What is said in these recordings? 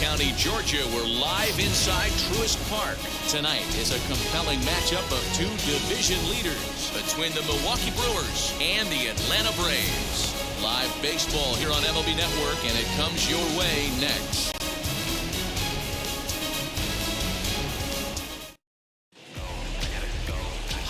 County, Georgia. We're live inside Truist Park. Tonight is a compelling matchup of two division leaders between the Milwaukee Brewers and the Atlanta Braves. Live baseball here on MLB Network, and it comes your way next.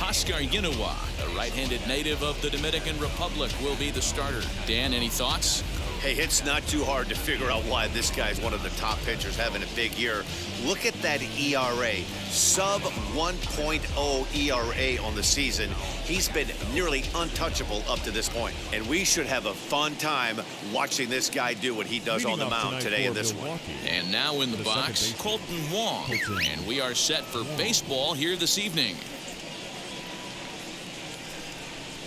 Oscar Yunua, a right-handed native of the Dominican Republic, will be the starter. Dan, any thoughts? Hey, it's not too hard to figure out why this guy's one of the top pitchers having a big year. Look at that ERA, sub 1.0 ERA on the season. He's been nearly untouchable up to this point. And we should have a fun time watching this guy do what he does on the mound today in this one. And now in the box, Colton Wong. And we are set for baseball here this evening.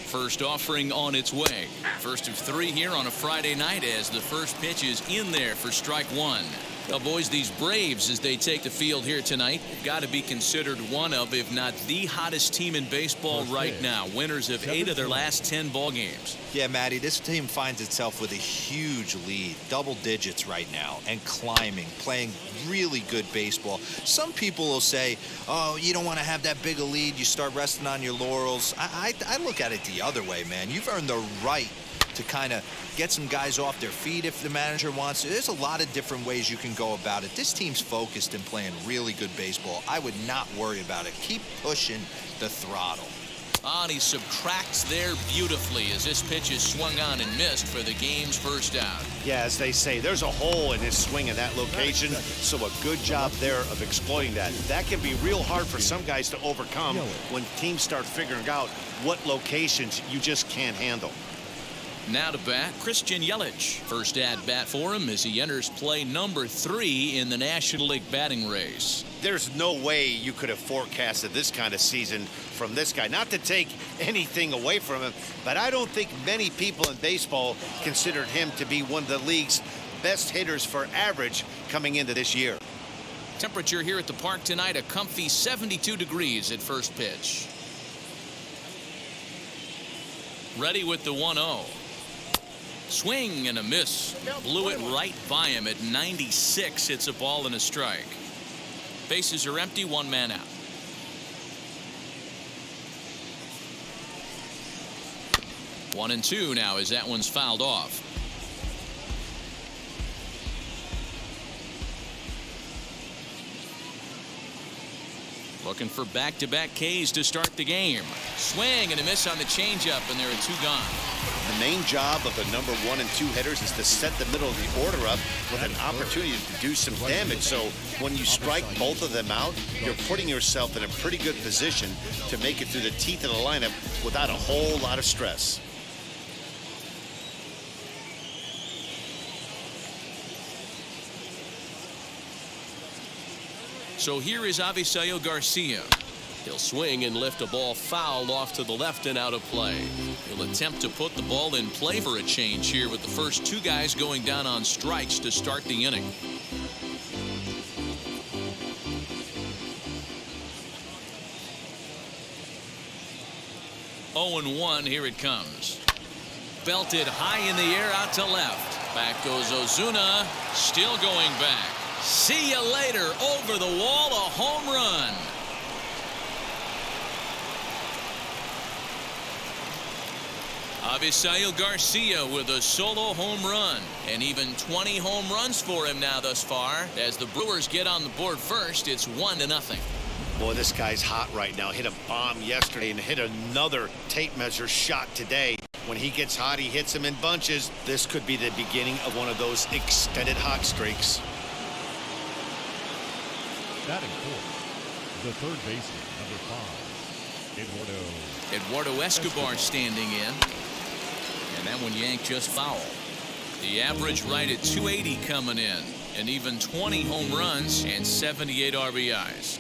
First offering on its way. First of three here on a Friday night as the first pitch is in there for strike one. Now, boys, these Braves, as they take the field here tonight, have got to be considered one of, if not the hottest team in baseball right now. Winners of 8 of their last 10 ball games. Yeah, Matty, this team finds itself with a huge lead, double digits right now, and climbing, playing really good baseball. Some people will say, oh, you don't want to have that big a lead, you start resting on your laurels. I look at it the other way, man. You've earned the right to kind of get some guys off their feet if the manager wants to. There's a lot of different ways you can go about it. This team's focused and playing really good baseball. I would not worry about it. Keep pushing the throttle. And he subtracts there beautifully as this pitch is swung on and missed for the game's first out. Yeah, as they say, there's a hole in his swing in that location, so a good job there of exploiting that. That can be real hard for some guys to overcome when teams start figuring out what locations you just can't handle. Now to bat, Christian Yelich. First at bat for him as he enters play number 3 in the National League batting race. There's no way you could have forecasted this kind of season from this guy. Not to take anything away from him, but I don't think many people in baseball considered him to be one of the league's best hitters for average coming into this year. Temperature here at the park tonight, a comfy 72 degrees at first pitch. Ready with the 1-0. Swing and a miss. Blew it right by him at 96. It's a ball and a strike. Bases are empty, 1 man out. One and two now as that one's fouled off. Looking for back-to-back Ks to start the game. Swing and a miss on the changeup, and there are 2 gone. The main job of the number 1 and 2 hitters is to set the middle of the order up with an opportunity to do some damage. So when you strike both of them out, you're putting yourself in a pretty good position to make it through the teeth of the lineup without a whole lot of stress. So here is Avisail Garcia. He'll swing and lift a ball fouled off to the left and out of play. He'll attempt to put the ball in play for a change here with the first 2 guys going down on strikes to start the inning. Oh and 1, here it comes. Belted high in the air out to left. Back goes Ozuna, still going back. See you later, over the wall, a home run. Avisail Garcia with a solo home run, and even 20 home runs for him now thus far. As the Brewers get on the board first, it's 1-0. Boy, this guy's hot right now. Hit a bomb yesterday and hit another tape measure shot today. When he gets hot, he hits them in bunches. This could be the beginning of one of those extended hot streaks. Batting fourth, the third baseman, number 5, Eduardo Escobar standing in. And that one yanked just foul. The average right at 280 coming in. And even 20 home runs and 78 RBIs.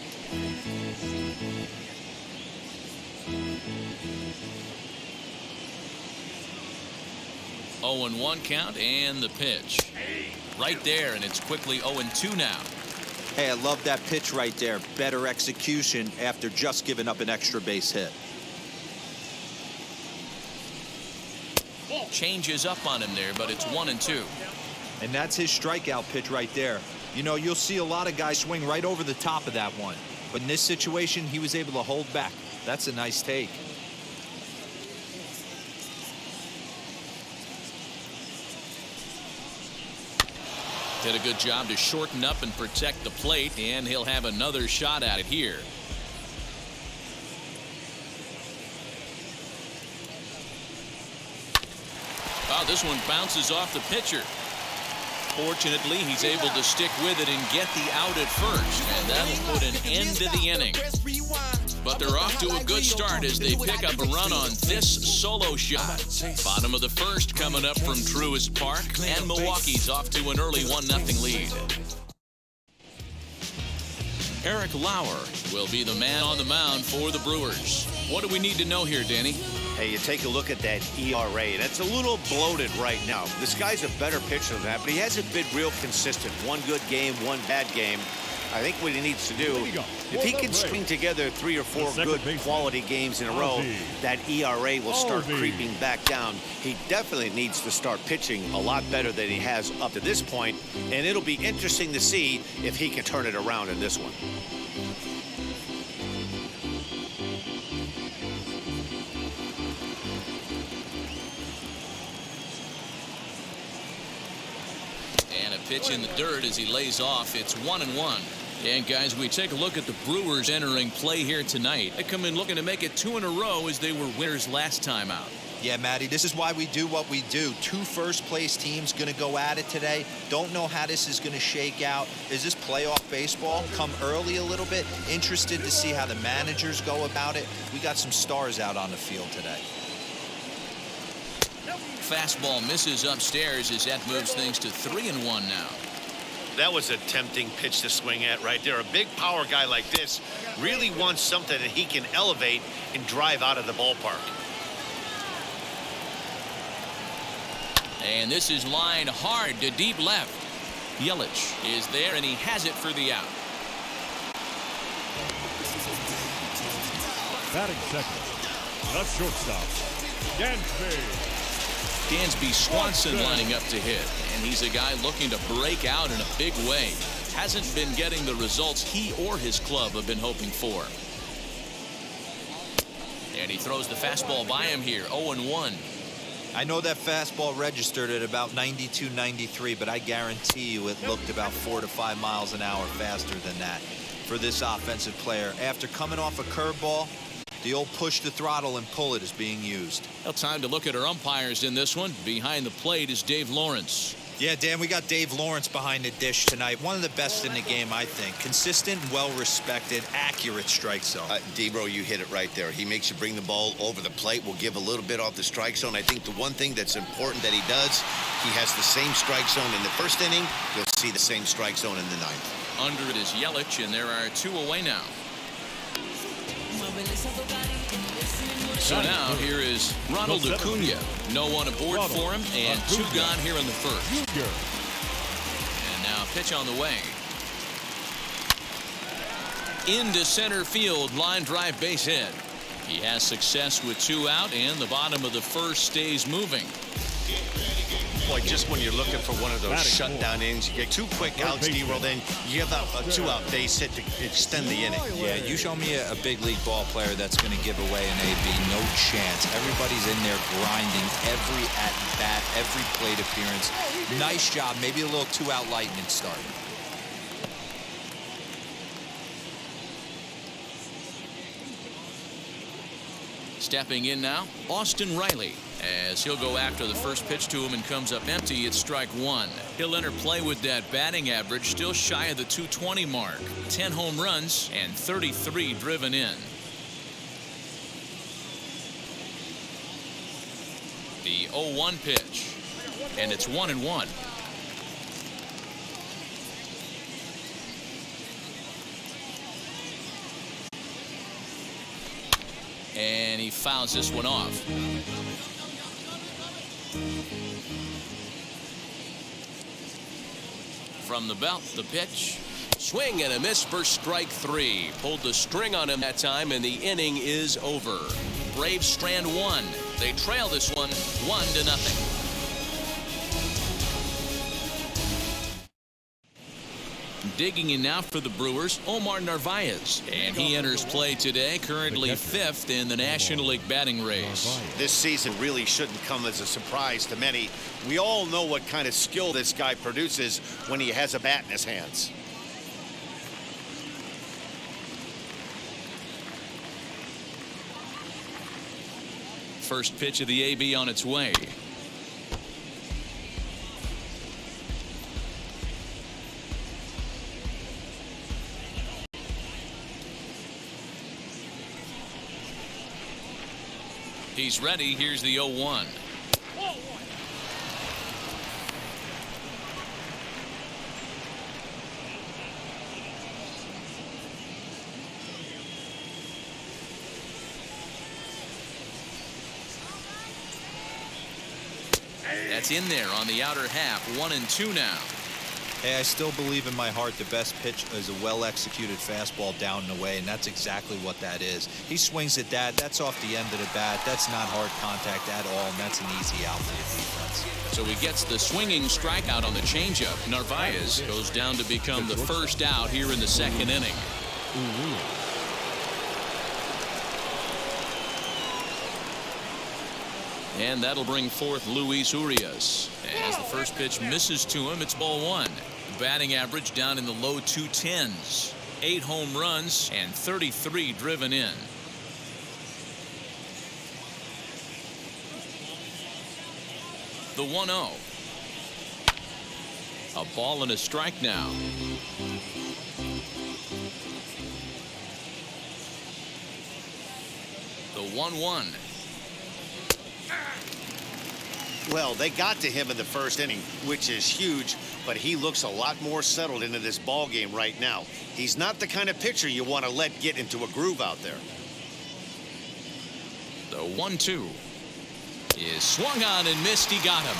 Oh and 1 count and the pitch. Right there, and it's quickly 0 and 2 now. Hey, I love that pitch right there. Better execution after just giving up an extra base hit. Changes up on him there, but it's 1 and 2. And that's his strikeout pitch right there. You know, you'll see a lot of guys swing right over the top of that one. But in this situation, he was able to hold back. That's a nice take. Did a good job to shorten up and protect the plate, and he'll have another shot at it here. Oh, this one bounces off the pitcher. Fortunately, he's able to stick with it and get the out at first, and that'll put an end to the inning. But they're off to a good start as they pick up a run on this solo shot. Bottom of the first coming up from Truist Park, and Milwaukee's off to an early 1-0 lead. Eric Lauer will be the man on the mound for the Brewers. What do we need to know here, Danny? Hey, you take a look at that ERA, and it's a little bloated right now. This guy's a better pitcher than that, but he hasn't been real consistent. One good game, one bad game. I think what he needs to do, if he can string together 3 or 4 good quality games in a row, that ERA will start creeping back down. He definitely needs to start pitching a lot better than he has up to this point, and it'll be interesting to see if he can turn it around in this one. And a pitch in the dirt as he lays off. It's 1-1. And guys, we take a look at the Brewers entering play here tonight. They come in looking to make it 2 in a row as they were winners last time out. Yeah, Matty, this is why we do what we do. 2 first-place teams going to go at it today. Don't know how this is going to shake out. Is this playoff baseball? Come early a little bit. Interested to see how the managers go about it. We got some stars out on the field today. Fastball misses upstairs as that moves things to 3-1 now. That was a tempting pitch to swing at right there. A big power guy like this really wants something that he can elevate and drive out of the ballpark. And this is lined hard to deep left. Yelich is there, and he has it for the out. Batting second, the shortstop, Dansby. Dansby Swanson lining up to hit, and he's a guy looking to break out in a big way. Hasn't been getting the results he or his club have been hoping for. And he throws the fastball by him here, 0-1. I know that fastball registered at about 92, 93, but I guarantee you it looked about 4 to 5 miles an hour faster than that for this offensive player. After coming off a curveball, the old push the throttle and pull it is being used. Well, time to look at our umpires in this one. Behind the plate is Dave Lawrence. Yeah, Dan, we got Dave Lawrence behind the dish tonight. One of the best in the game, I think. Consistent, well-respected, accurate strike zone. D-Bro, you hit it right there. He makes you bring the ball over the plate. Will give a little bit off the strike zone. I think the one thing that's important that he does, he has the same strike zone in the first inning. You'll see the same strike zone in the ninth. Under it is Yelich, and there are 2 away now. So now here is Ronald Acuna. No one aboard for him, and 2 gone here in the first. And now pitch on the way. Into center field, line drive base hit. He has success with 2 out, and the bottom of the first stays moving. Boy, just when you're looking for one of those shutdown innings, you get 2 quick outs, D-Roll, then you have a 2-out base hit to extend the inning. Yeah, you show me a big league ball player that's going to give away an AB. No chance. Everybody's in there grinding every at-bat, every plate appearance. Nice job. Maybe a little 2-out lightning start. Stepping in now, Austin Riley, as he'll go after the first pitch to him and comes up empty. It's strike 1. He'll enter play with that batting average still shy of the 220 mark. 10 home runs and 33 driven in. The 0-1 pitch, and it's 1-1. And he fouls this one off. From the belt, the pitch. Swing and a miss for strike 3. Pulled the string on him that time, and the inning is over. Braves strand 1. They trail this one 1-0. Digging in now for the Brewers, Omar Narvaez. And he enters play today, currently 5th in the National League batting race. This season really shouldn't come as a surprise to many. We all know what kind of skill this guy produces when he has a bat in his hands. First pitch of the AB on its way. He's ready. Here's the 0-1. That's in there on the outer half. 1-2 now. Hey, I still believe in my heart the best pitch is a well-executed fastball down and away, and that's exactly what that is. He swings at that. That's off the end of the bat. That's not hard contact at all, and that's an easy out for the defense. So he gets the swinging strikeout on the changeup. Narvaez goes down to become the first out here in the second inning. And that'll bring forth Luis Urias. As the first pitch misses to him, it's ball 1. Batting average down in the low 210s. 8 home runs and 33 driven in. The 1-0. A ball and a strike now. The 1-1. Well, they got to him in the first inning, which is huge, but he looks a lot more settled into this ball game right now. He's not the kind of pitcher you want to let get into a groove out there. The 1-2 is swung on and missed. He got him.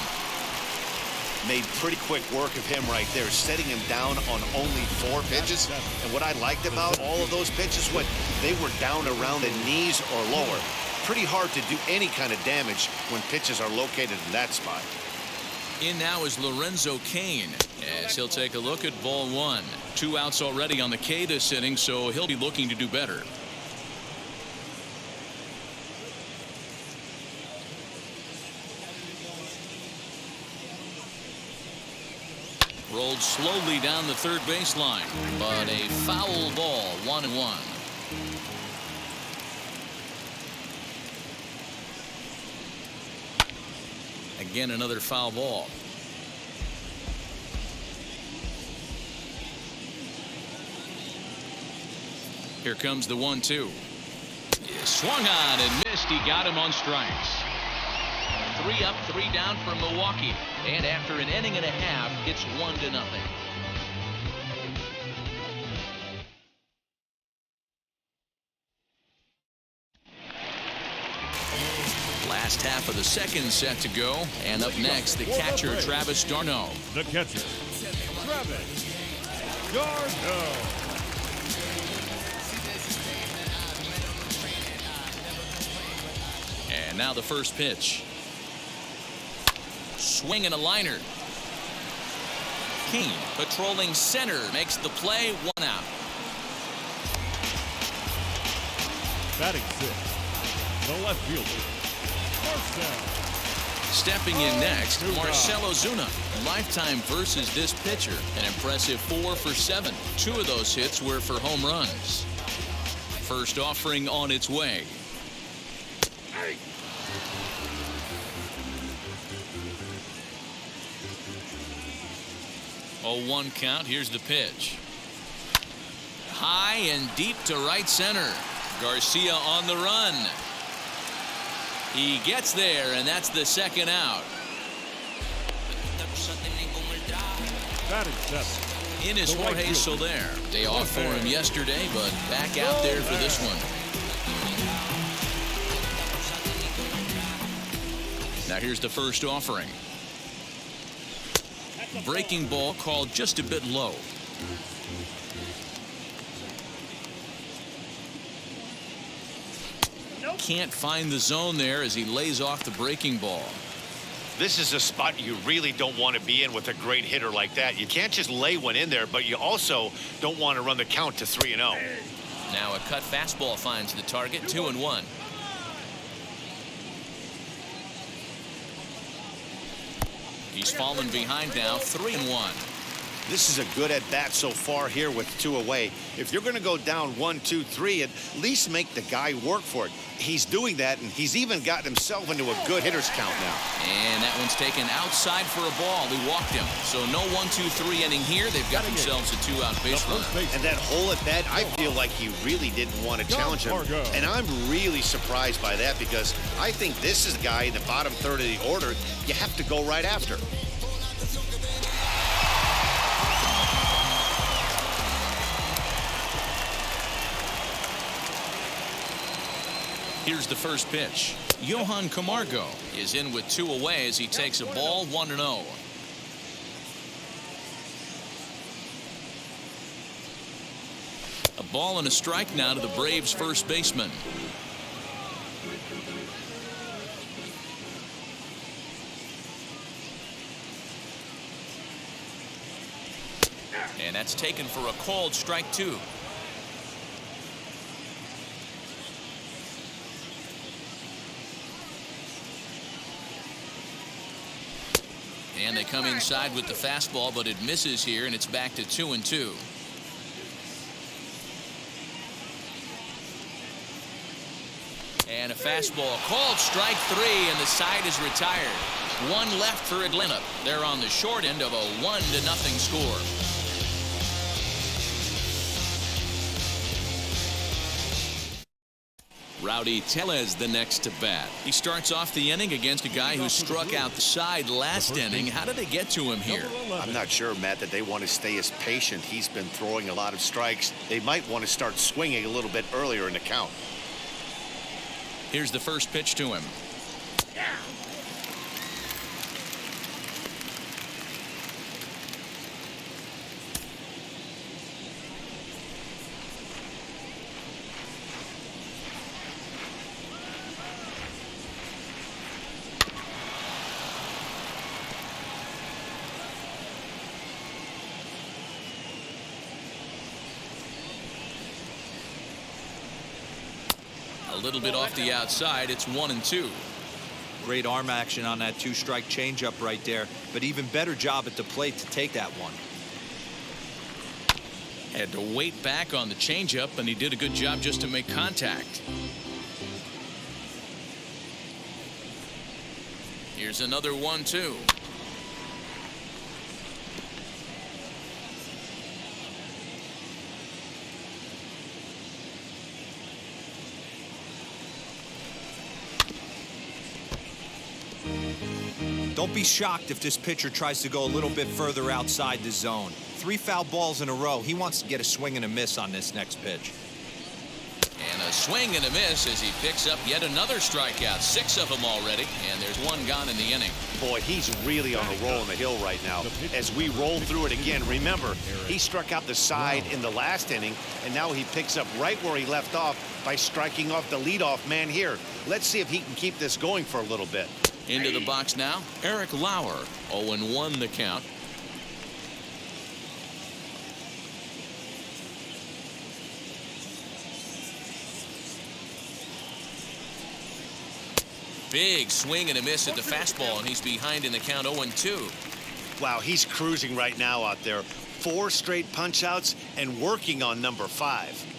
Made pretty quick work of him right there, setting him down on only 4 pitches. And what I liked about all of those pitches, what they were down around the knees or lower. Pretty hard to do any kind of damage when pitches are located in that spot. In now is Lorenzo Kane as he'll take a look at ball 1. 2 outs already on the K this inning, so he'll be looking to do better. Rolled slowly down the third baseline, but a foul ball. 1-1. Again, another foul ball. Here comes the 1-2. Swung on and missed. He got him on strikes. 3 up, 3 down for Milwaukee. And after an inning and a half, it's 1-0. Last half of the second set to go. And up next, the catcher, Travis d'Arnaud. The catcher, Travis d'Arnaud. And now the first pitch. Swing and a liner. Kane patrolling center makes the play. 1 out. Batting 6th, the left fielder, Marcell. Stepping in next, Marcell Ozuna. Lifetime versus this pitcher. An impressive 4 for 7. 2 of those hits were for home runs. First offering on its way. 0-1 count. Here's the pitch. High and deep to right center. Garcia on the run. He gets there, and that's the second out. Batting 7th. In is Jorge Soler. Day off for him yesterday, but back out there for this one. Now here's the first offering. Breaking ball called just a bit low. Can't find the zone there as he lays off the breaking ball. This is a spot you really don't want to be in with a great hitter like that. You can't just lay one in there, but you also don't want to run the count to 3-0. Now a cut fastball finds the target, 2-1. He's fallen behind now, 3-1. This is a good at-bat so far here with 2 away. If you're going to go down 1, 2, 3, at least make the guy work for it. He's doing that, and he's even gotten himself into a good hitter's count now. And that one's taken outside for a ball. He walked him. So no 1, 2, 3 inning here. They've got themselves a 2-out base runner. And that hole at bat, I feel like he really didn't want to challenge him. And I'm really surprised by that because I think this is a guy in the bottom third of the order you have to go right after. Here's the first pitch. Johan Camargo is in with 2 away as he takes a ball, 1-0. A ball and a strike now to the Braves first baseman. And that's taken for a called strike 2. And they come inside with the fastball, but it misses here, and it's back to 2-2. And a fastball called strike 3, and the side is retired. 1 left for Atlanta. They're on the short end of a 1-0 score. Rowdy Tellez the next to bat. He starts off the inning against a guy who struck out the side last inning. How did they get to him here? I'm not sure, Matt, that they want to stay as patient. He's been throwing a lot of strikes. They might want to start swinging a little bit earlier in the count. Here's the first pitch to him. A little bit off the outside. It's 1-2. Great arm action on that 2-strike changeup right there, but even better job at the plate to take that one. Had to wait back on the changeup, and he did a good job just to make contact. Here's another 1-2. Don't be shocked if this pitcher tries to go a little bit further outside the zone. 3 foul balls in a row. He wants to get a swing and a miss on this next pitch. And a swing and a miss as he picks up yet another strikeout. 6 of them already, and there's 1 gone in the inning. Boy, he's really on a roll on the hill right now. As we roll through it again, remember, he struck out the side in the last inning, and now he picks up right where he left off by striking off the leadoff man here. Let's see if he can keep this going for a little bit. Into the box now, Eric Lauer. 0-1 the count. Big swing and a miss at the fastball, and he's behind in the count 0-2. Wow, he's cruising right now out there. 4 straight punch-outs and working on number 5.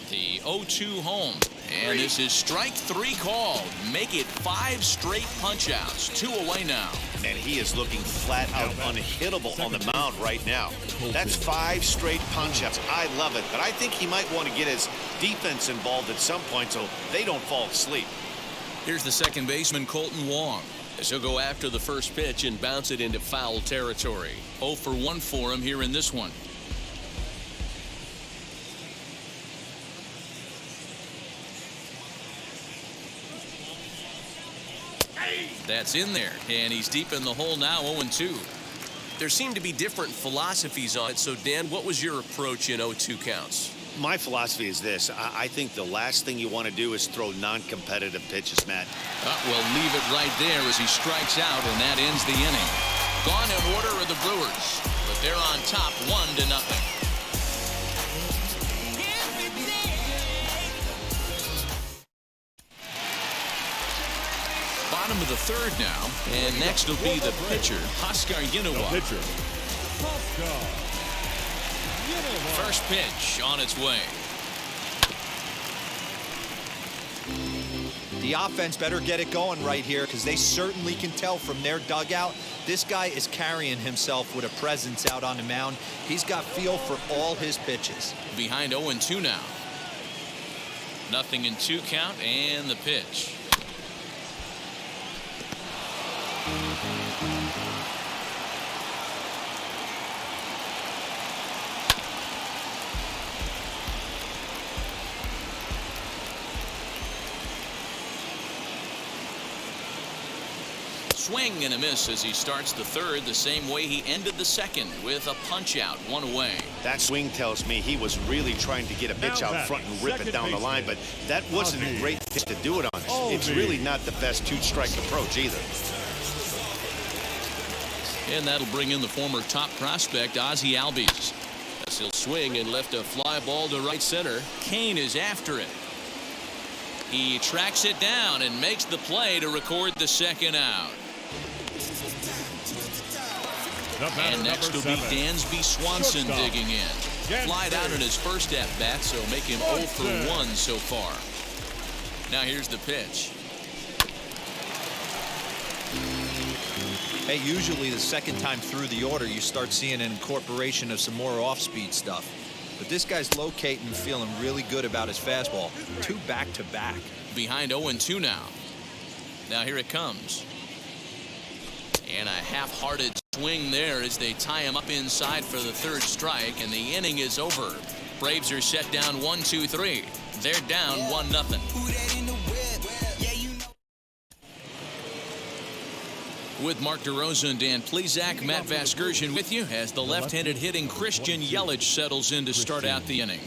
The 0-2 home. And this is strike 3 called. Make it 5 straight punch-outs. 2 away now. And he is looking flat out unhittable on the mound right now. That's 5 straight punch-outs. I love it, but I think he might want to get his defense involved at some point so they don't fall asleep. Here's the second baseman, Colton Wong, as he'll go after the first pitch and bounce it into foul territory. 0-for-1 for him here in this one. That's in there, and he's deep in the hole now, 0-2. There seem to be different philosophies on it. So, Dan, what was your approach in 0-2 counts? My philosophy is this. I think the last thing you want to do is throw non-competitive pitches, Matt. We'll leave it right there as he strikes out, and that ends the inning. Gone in order are the Brewers, but they're on top 1-0. Bottom of the third now, and next will be the pitcher, Oscar Yanoa. Pitcher, Oscar. First pitch on its way. The offense better get it going right here, because they certainly can tell from their dugout this guy is carrying himself with a presence out on the mound. He's got feel for all his pitches. Behind 0-2 now. 0-2 count, and the pitch. Swing and a miss as he starts the third the same way he ended the second, with a punch out, 1 away. That swing tells me he was really trying to get a pitch out front and rip it down the line, but that wasn't a great pitch to do it on. It's really not the best 2-strike approach either. And that'll bring in the former top prospect, Ozzie Albies. As he'll swing and lift a fly ball to right center. Kane is after it. He tracks it down and makes the play to record the second out. And next will be Dansby Swanson digging in. Flied out in his first at-bat, so make him 0 for 1 so far. Now here's the pitch. Hey, usually the second time through the order, you start seeing an incorporation of some more off-speed stuff. But this guy's locating and feeling really good about his fastball. 2 back-to-back. Behind 0-2 now. Now here it comes. And a half-hearted swing there as they tie him up inside for the third strike, and the inning is over. Braves are set down 1-2-3. They're down 1-0. With Mark DeRosa and Dan Plesac, Matt Vasgersian with you as the left-handed hitting Christian Yelich settles in to start out the inning.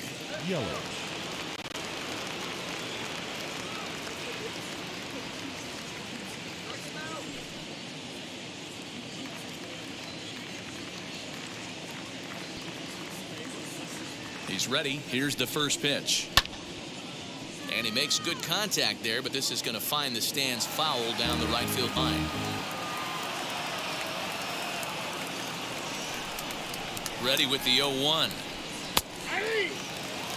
He's ready. Here's the first pitch. And he makes good contact there, but this is going to find the stands foul down the right field line. Ready with the 0-1.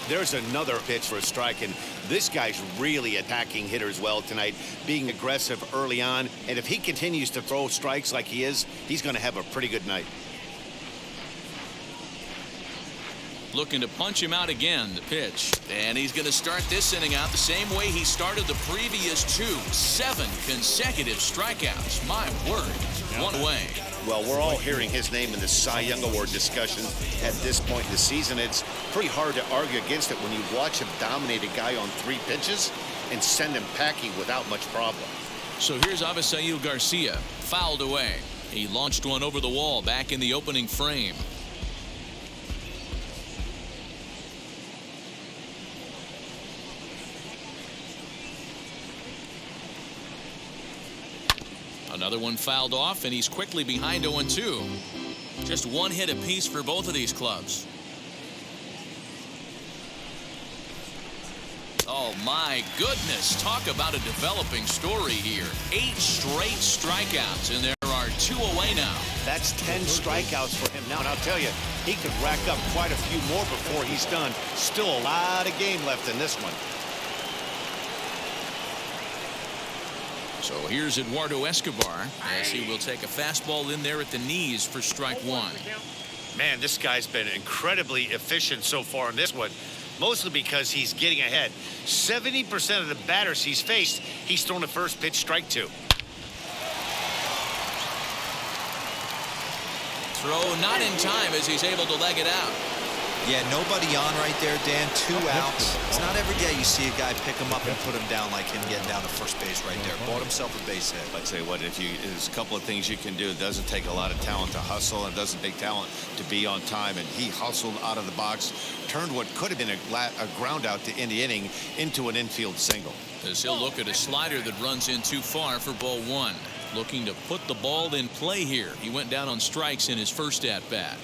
There's another pitch for a strike, and this guy's really attacking hitters well tonight, being aggressive early on. And if he continues to throw strikes like he is, he's going to have a pretty good night. Looking to punch him out again, the pitch. And he's going to start this inning out the same way he started the previous 2. 7 consecutive strikeouts. My word. 1 away. Well, we're all hearing his name in the Cy Young Award discussion at this point in the season. It's pretty hard to argue against it when you watch him dominate a guy on 3 pitches and send him packing without much problem. So here's Avisail Garcia, fouled away. He launched one over the wall back in the opening frame. Another one fouled off, and he's quickly behind 0-2. Just 1 hit apiece for both of these clubs. Oh, my goodness. Talk about a developing story here. 8 straight strikeouts, and there are 2 away now. That's 10 strikeouts for him now, and I'll tell you, he could rack up quite a few more before he's done. Still a lot of game left in this one. So here's Eduardo Escobar as he will take a fastball in there at the knees for strike 1. Man, this guy's been incredibly efficient so far in this one, mostly because he's getting ahead. 70% of the batters he's faced, he's thrown a first pitch strike to. Throw not in time as he's able to leg it out. Yeah, nobody on right there, Dan. 2 outs. It's not every day you see a guy pick him up and put him down like him getting down to first base right there. Bought himself a base hit. I'd say what there's a couple of things you can do. It doesn't take a lot of talent to hustle, and it doesn't take talent to be on time. And he hustled out of the box, turned what could have been a ground out to end the inning into an infield single. As he'll look at a slider that runs in too far for ball 1. Looking to put the ball in play here. He went down on strikes in his first at bat.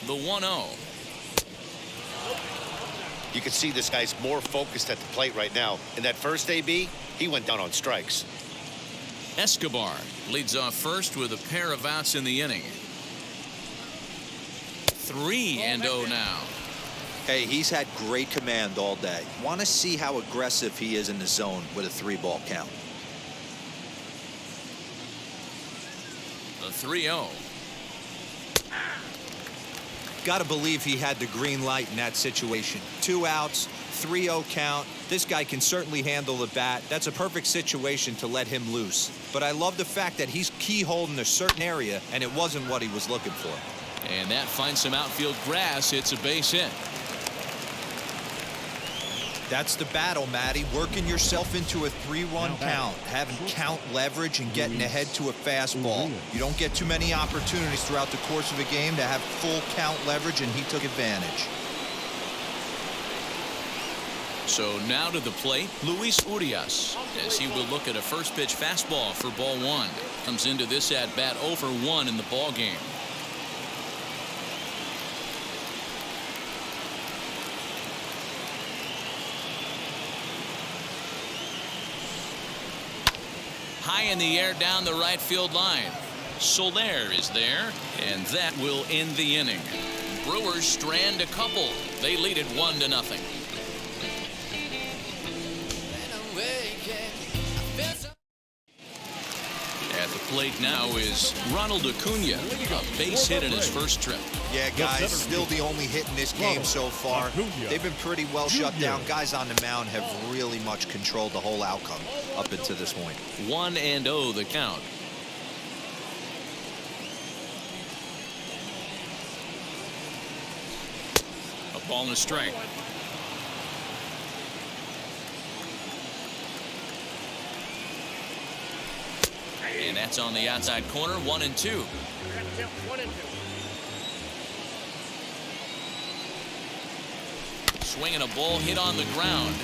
The 1-0. You can see this guy's more focused at the plate right now. In that first AB, he went down on strikes. Escobar leads off first with a pair of outs in the inning. 3-0 now. Hey, he's had great command all day. Want to see how aggressive he is in the zone with a 3-ball count. The 3-0. Got to believe he had the green light in that situation. 2 outs, 3-0 count. This guy can certainly handle the bat. That's a perfect situation to let him loose. But I love the fact that he's keyholed in a certain area, and it wasn't what he was looking for. And that finds some outfield grass. It's a base hit. That's the battle, Matty. Working yourself into a 3-1 count, having count leverage and getting ahead to a fastball. You don't get too many opportunities throughout the course of a game to have full count leverage, and he took advantage. So now to the plate, Luis Urias, as he will look at a first pitch fastball for ball 1. Comes into this at bat 0 for 1 in the ball game. High in the air down the right field line. Soler is there, and that will end the inning. Brewers strand a couple. They lead it 1-0. At the plate now is Ronald Acuna, a base hit in his first trip. Yeah, guys, still the only hit in this game so far. They've been pretty well shut down. Guys on the mound have really much controlled the whole outcome up until this point. 1-0 the count. A ball and a strike. And that's on the outside corner. 1-2. Swinging a ball hit on the ground.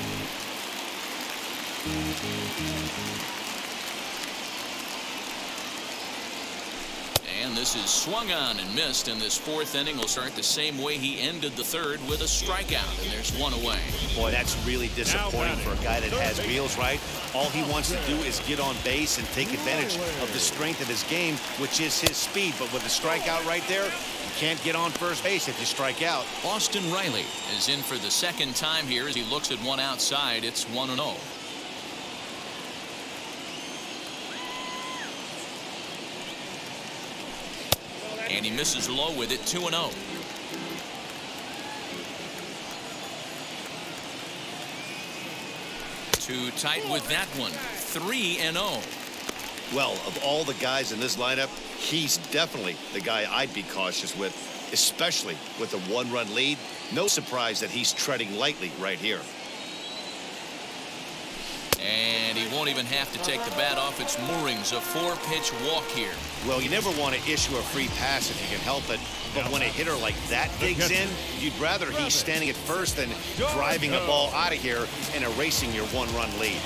And this is swung on and missed, and this 4th inning will start the same way he ended the 3rd with a strikeout, and there's 1 away. Boy, that's really disappointing for a guy that has wheels, right? All he wants to do is get on base and take advantage of the strength of his game, which is his speed. But with the strikeout right there, you can't get on first base if you strike out. Austin Riley is in for the 2nd time here as he looks at one outside. It's 1-0. And he misses low with it. 2-0. Too tight with that one. 3-0. Well, of all the guys in this lineup, he's definitely the guy I'd be cautious with, especially with a 1-run lead. No surprise that he's treading lightly right here. And he won't even have to take the bat off its moorings. A 4-pitch walk here. Well, you never want to issue a free pass if you can help it. But when a hitter like that digs in, you'd rather he's standing at first than driving a ball out of here and erasing your 1-run lead.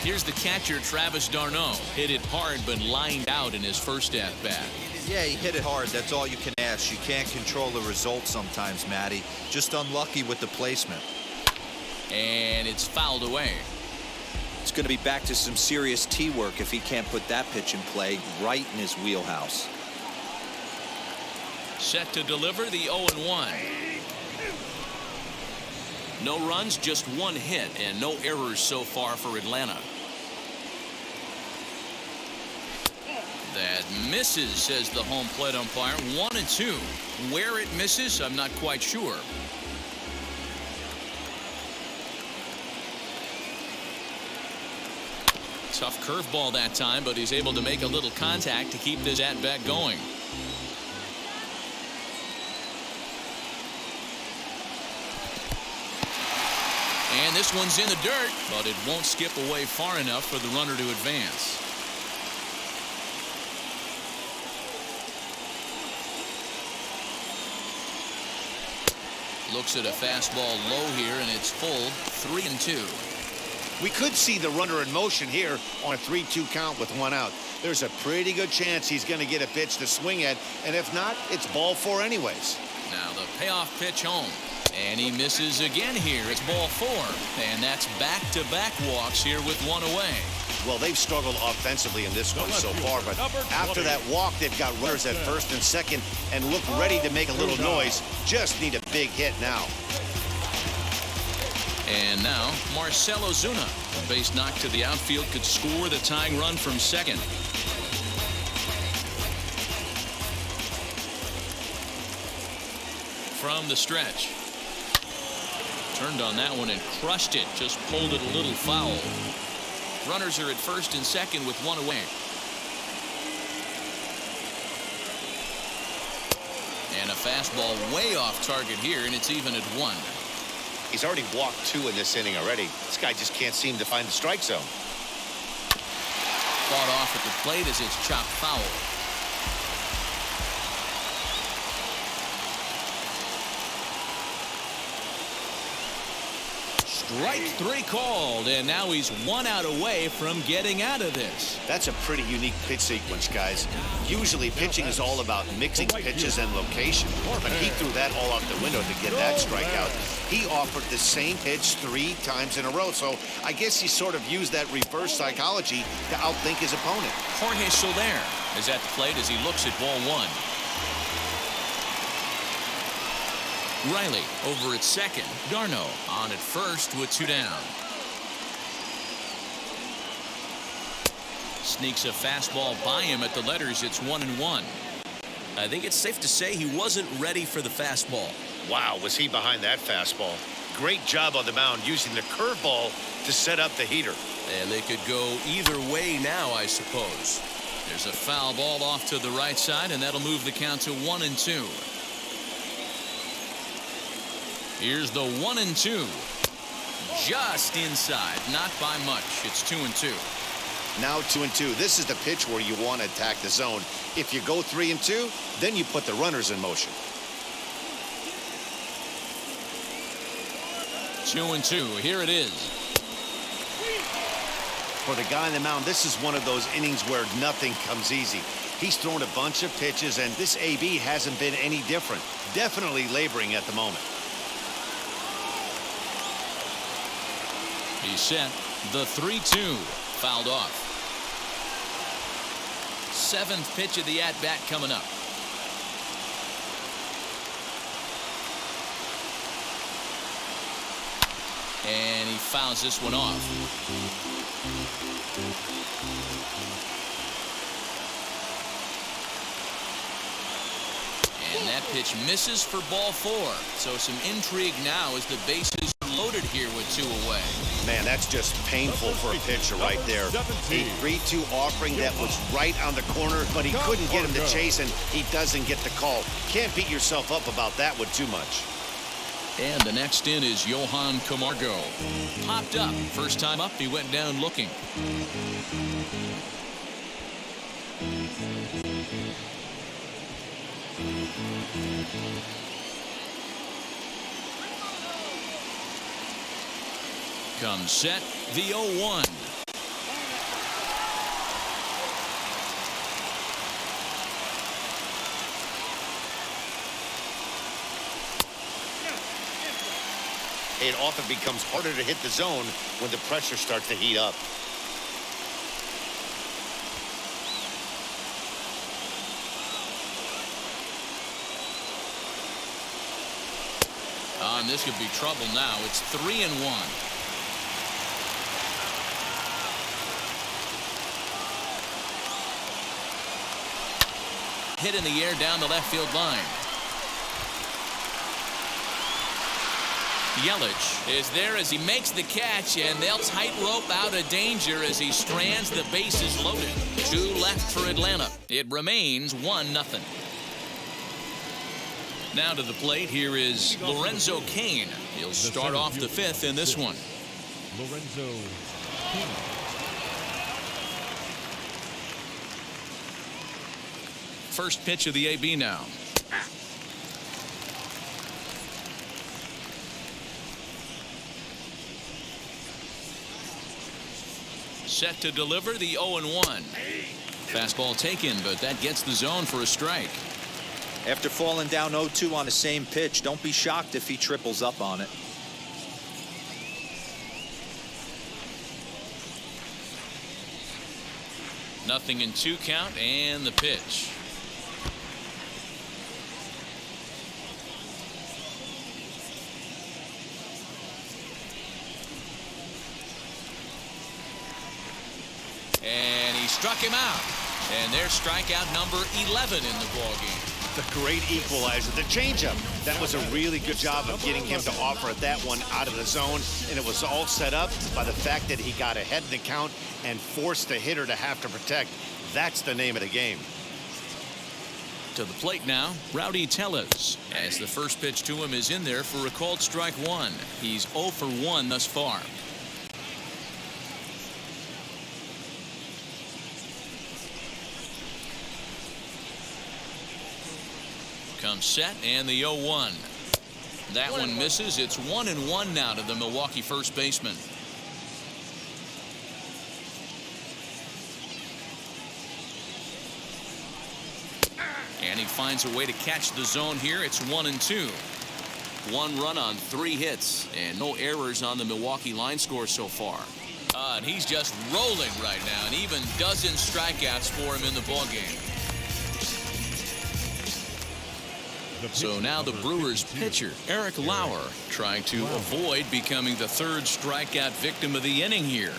Here's the catcher, Travis d'Arnaud. Hit it hard, but lined out in his first at-bat. Yeah, he hit it hard. That's all you can ask. You can't control the result sometimes, Matty. Just unlucky with the placement. And it's fouled away. It's going to be back to some serious tee work if he can't put that pitch in play right in his wheelhouse. Set to deliver the 0-1. No runs, just 1 hit, and no errors so far for Atlanta. That misses, says the home plate umpire. 1-2. Where it misses, I'm not quite sure. Tough curveball that time, but he's able to make a little contact to keep this at-bat going. And this one's in the dirt, but it won't skip away far enough for the runner to advance. Looks at a fastball low here, and it's full. 3-2. We could see the runner in motion here on a 3-2 count with one out. There's a pretty good chance he's going to get a pitch to swing at, and if not, it's ball four anyways. Now the payoff pitch home. And he misses again here. It's ball four. And that's back-to-back walks here with one away. Well, they've struggled offensively in this one so far, but after that walk, they've got runners at first and second and look ready to make a little noise. Just need a big hit now. And now, Marcell Ozuna. A base knock to the outfield could score the tying run from second. From the stretch. Turned on that one and crushed it. Just pulled it a little foul. Runners are at first and second with one away. And a fastball way off target here, and it's even at one. He's already walked two in this inning already. This guy just can't seem to find the strike zone. Fought off at the plate as it's chopped foul. Strike three called, and now he's one out away from getting out of this. That's a pretty unique pitch sequence, guys. Usually pitching is all about mixing pitches and location, but he threw that all out the window to get that strikeout. He offered the same pitch 3 times in a row, so I guess he sort of used that reverse psychology to outthink his opponent. Jorge Soler is at the plate as he looks at ball one. Riley over at second. Darno on at first with 2 down. Sneaks a fastball by him at the letters. It's 1-1. I think it's safe to say he wasn't ready for the fastball. Wow, was he behind that fastball. Great job on the mound using the curveball to set up the heater. And they could go either way now, I suppose. There's a foul ball off to the right side, and that'll move the count to 1-2. Here's the 1-2. Just inside, not by much. It's 2-2. Now 2-2. This is the pitch where you want to attack the zone. If you go 3-2, then you put the runners in motion. 2-2. Here it is. For the guy on the mound, this is one of those innings where nothing comes easy. He's thrown a bunch of pitches, and this AB hasn't been any different. Definitely laboring at the moment. He's set. The 3-2. Fouled off. 7th pitch of the at-bat coming up. And he fouls this one off. And that pitch misses for ball 4. So some intrigue now as the bases are loaded here with 2 away. Man, that's just painful for a pitcher right there. A 3-2 offering that was right on the corner, but he couldn't get him to chase, and he doesn't get the call. Can't beat yourself up about that one too much. And the next in is Johan Camargo. Popped up. First time up, he went down looking. Comes set, the 0-1. It often becomes harder to hit the zone when the pressure starts to heat up. And this could be trouble now. It's 3-1. Hit in the air down the left field line. Yelich is there as he makes the catch, and they'll tightrope out of danger as he strands the bases loaded. 2 left for Atlanta. It remains 1-0. Now to the plate, here is Lorenzo Kane. He'll start off the 5th in this one. Lorenzo Kane. First pitch of the AB now. Set to deliver the 0-1. Fastball taken, but that gets the zone for a strike. After falling down 0-2 on the same pitch, don't be shocked if he triples up on it. Nothing in 2 count, and the pitch. And he struck him out. And there's strikeout number 11 in the ballgame. The great equalizer, the changeup. That was a really good job of getting him to offer that one out of the zone. And it was all set up by the fact that he got ahead in the count and forced the hitter to have to protect. That's the name of the game. To the plate now, Rowdy Tellez, as the first pitch to him is in there for a called strike 1. He's 0 for 1 thus far. Comes set, and the 0-1. That one misses. It's 1-1 now to the Milwaukee first baseman. And he finds a way to catch the zone here. It's 1-2. 1 run on 3 hits, and no errors on the Milwaukee line score so far. And he's just rolling right now, and even dozen strikeouts for him in the ballgame. So now the Brewers pitcher, Eric Lauer, trying to avoid becoming the 3rd strikeout victim of the inning here.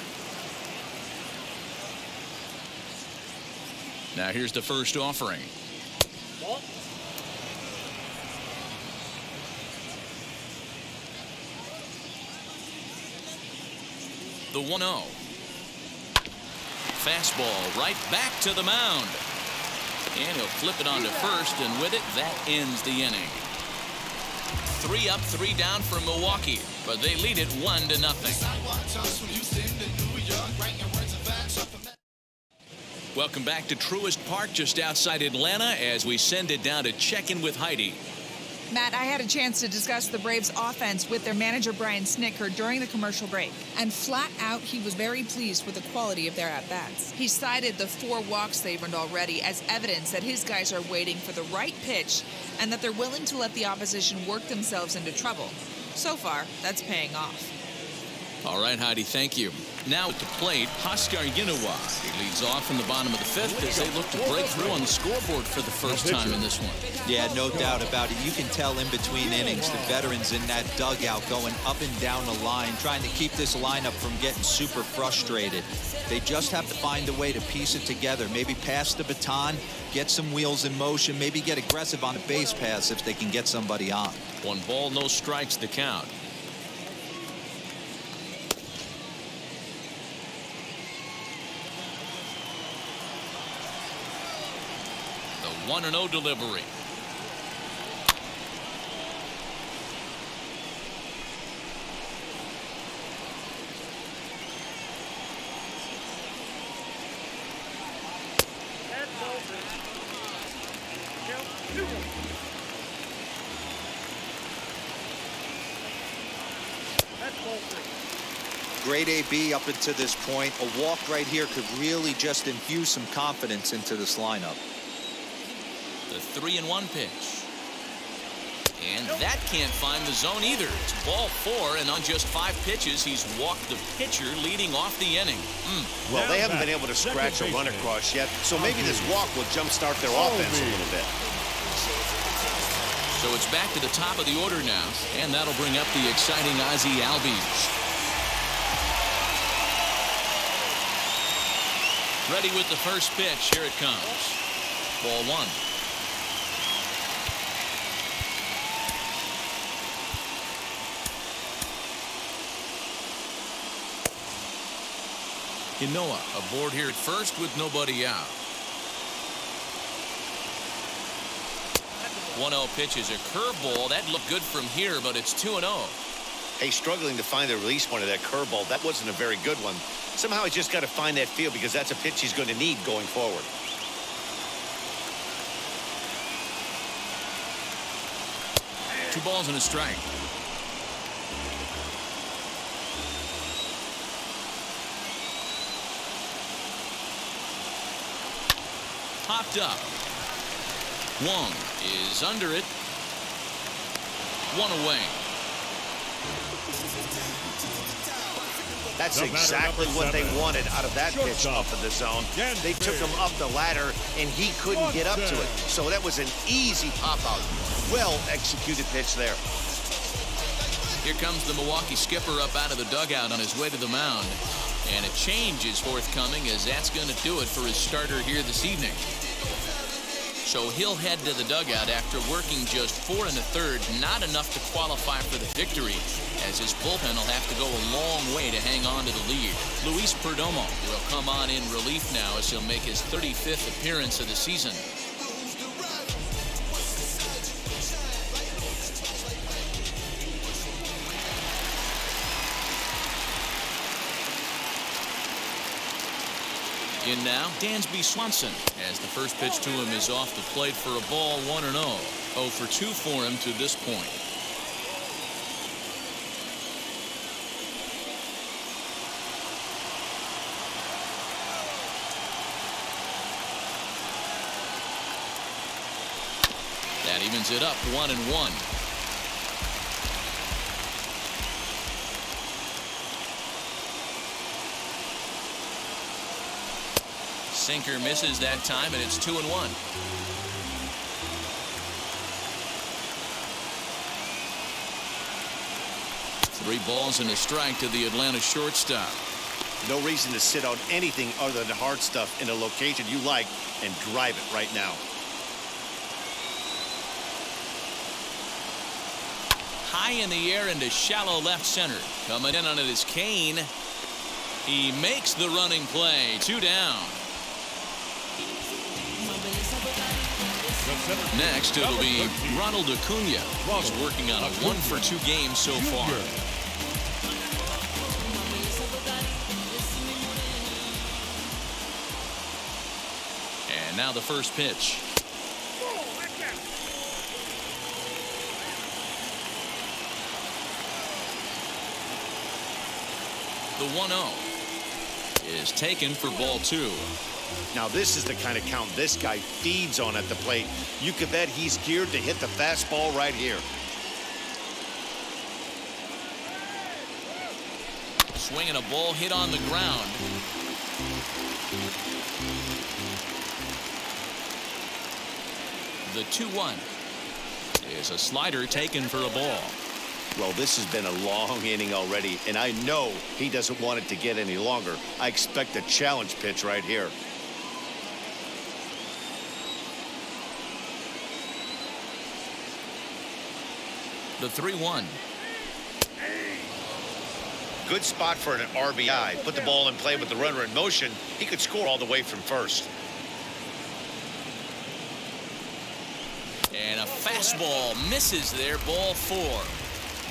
Now here's the first offering. The 1-0. Fastball right back to the mound. And he'll flip it on to first, and with it, that ends the inning. 3 up, 3 down for Milwaukee, but they lead it 1-0. Welcome back to Truist Park, just outside Atlanta, as we send it down to check in with Heidi. Matt, I had a chance to discuss the Braves' offense with their manager, Brian Snitker, during the commercial break. And flat out, he was very pleased with the quality of their at-bats. He cited the 4 walks they've earned already as evidence that his guys are waiting for the right pitch and that they're willing to let the opposition work themselves into trouble. So far, that's paying off. All right, Heidi, thank you. Now at the plate, Oscar Yinowa. He leads off in the bottom of the 5th as they look to break through on the scoreboard for the first time in this one. Yeah, no doubt about it. You can tell in between innings, the veterans in that dugout going up and down the line, trying to keep this lineup from getting super frustrated. They just have to find a way to piece it together. Maybe pass the baton, get some wheels in motion, maybe get aggressive on a base pass if they can get somebody on. 1 ball, no strikes, the count. The 1-0 delivery. Great AB up until this point. A walk right here could really just infuse some confidence into this lineup. The 3-1 pitch. And that can't find the zone either. It's ball 4, and on just 5 pitches, he's walked the pitcher leading off the inning. Well, they haven't been able to scratch a run across yet, so maybe this walk will jumpstart their offense a little bit. So it's back to the top of the order now, and that'll bring up the exciting Ozzie Albies. Ready with the first pitch. Here it comes. Ball 1. Hinoa aboard here at first with nobody out. 1-0 pitch is a curveball. That looked good from here, but it's 2-0. Hey, struggling to find the release point of that curveball. That wasn't a very good one. Somehow he's just got to find that feel because that's a pitch he's going to need going forward. Two balls and a strike. Popped up. Wong is under it. One away. That's exactly what they wanted out of that pitch up in the zone. They took him up the ladder, and he couldn't get up to it. So that was an easy pop-out. Well-executed pitch there. Here comes the Milwaukee skipper up out of the dugout on his way to the mound. And a change is forthcoming, as that's going to do it for his starter here this evening. So he'll head to the dugout after working just 4 1/3, not enough to qualify for the victory, as his bullpen will have to go a long way to hang on to the lead. Luis Perdomo will come on in relief now as he'll make his 35th appearance of the season. In now, Dansby Swanson, as the first pitch to him is off the plate for a ball, 1-0. 0 for 2 for him to this point. That evens it up 1-1. Sinker misses that time, and it's 2-1. Three balls and a strike to the Atlanta shortstop. No reason to sit on anything other than hard stuff in a location you like and drive it right now. High in the air into shallow left center. Coming in on it is Kane. He makes the running play. 2 down. Next, it'll be Ronald Acuna. He's working on a 1 for 2 game so far. And now the first pitch. The 1-0 is taken for ball 2. Now this is the kind of count this guy feeds on at the plate. You could bet he's geared to hit the fastball right here. Swinging a ball hit on the ground. The 2-1 is a slider taken for a ball. Well, this has been a long inning already, and I know he doesn't want it to get any longer. I expect a challenge pitch right here. The 3-1. Good spot for an RBI. Put the ball in play with the runner in motion. He could score all the way from first. And a fastball misses there. Ball 4.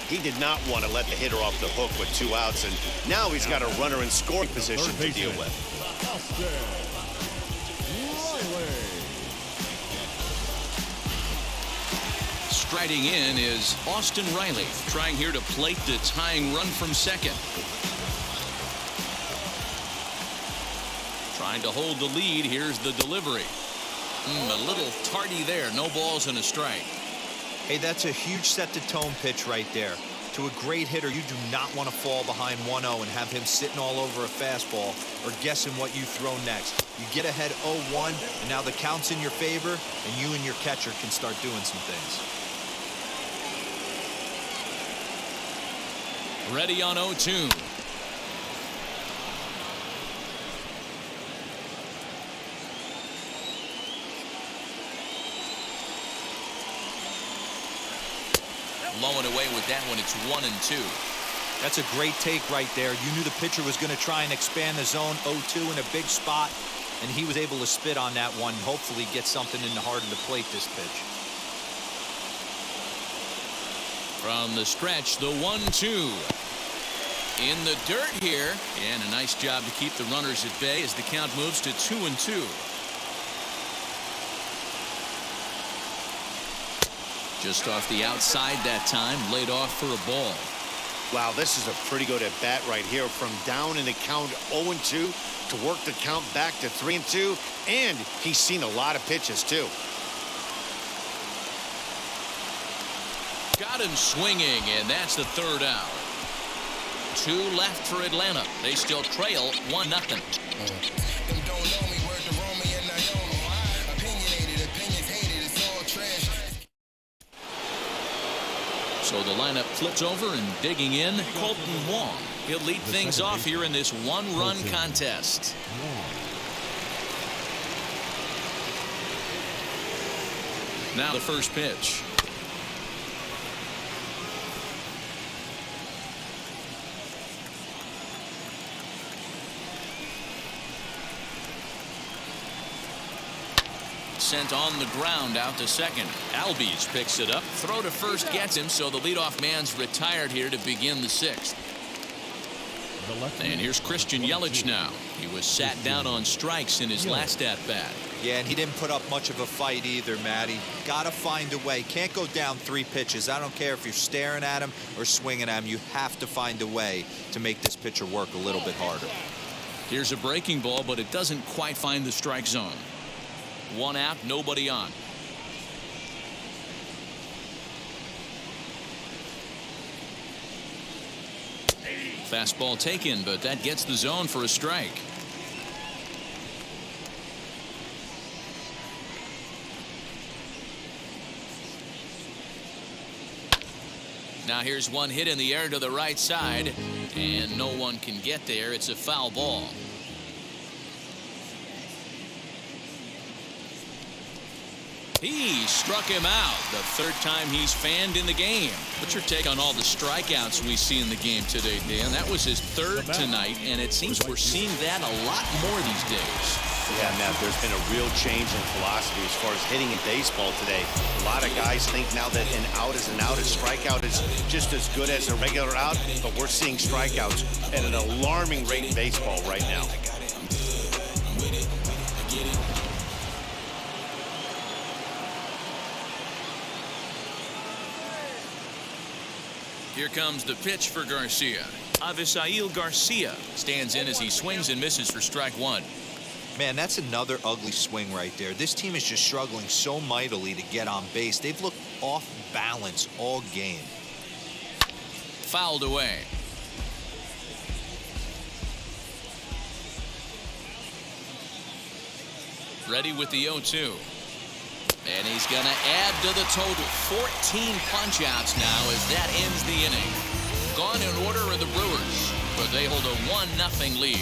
He did not want to let the hitter off the hook with 2 outs, and now he's got a runner in scoring position to deal with. Striding in is Austin Riley, trying here to plate the tying run from second. Trying to hold the lead. Here's the delivery. A little tardy there. No balls and a strike. Hey, that's a huge set-the-tone pitch right there. To a great hitter, you do not want to fall behind 1-0 and have him sitting all over a fastball or guessing what you throw next. You get ahead 0-1, and now the count's in your favor, and you and your catcher can start doing some things. Ready on 0-2. Blowing away with that one. It's 1-2. That's a great take right there. You knew the pitcher was going to try and expand the zone 0-2 in a big spot, and he was able to spit on that one. Hopefully get something in the heart of the plate this pitch. From the stretch, the 1-2. In the dirt here, and a nice job to keep the runners at bay as the count moves to 2-2. Just off the outside that time, laid off for a ball. Wow, this is a pretty good at bat right here. From down in the count 0-2 to work the count back to 3-2, and he's seen a lot of pitches too. Got him swinging, and that's the third out. 2 left for Atlanta. They still trail 1-0. So the lineup flips over, and digging in, Colton Wong. He'll lead things off here in this one-run contest. Now the first pitch. Sent on the ground out to second. Albies picks it up. Throw to first gets him, so the leadoff man's retired here to begin the 6th. And here's Christian Yelich now. He was sat down on strikes in his last at-bat. Yeah, and he didn't put up much of a fight either, Matty. Got to find a way. Can't go down 3 pitches. I don't care if you're staring at him or swinging at him. You have to find a way to make this pitcher work a little bit harder. Here's a breaking ball, but it doesn't quite find the strike zone. 1 out, nobody on. Fastball taken, but that gets the zone for a strike. Now here's one hit in the air to the right side, and no one can get there. It's a foul ball. He struck him out the 3rd time he's fanned in the game. What's your take on all the strikeouts we see in the game today, Dan? That was his 3rd tonight, and it seems we're seeing that a lot more these days. Yeah, Matt, there's been a real change in philosophy as far as hitting in baseball today. A lot of guys think now that an out is an out, a strikeout is just as good as a regular out, but we're seeing strikeouts at an alarming rate in baseball right now. Here comes the pitch for Garcia. Avisail Garcia stands in as he swings and misses for strike 1. Man, that's another ugly swing right there. This team is just struggling so mightily to get on base. They've looked off balance all game. Fouled away. Ready with the 0-2. And he's going to add to the total. 14 punch-outs now as that ends the inning. Gone in order are the Brewers, but they hold a 1-0 lead.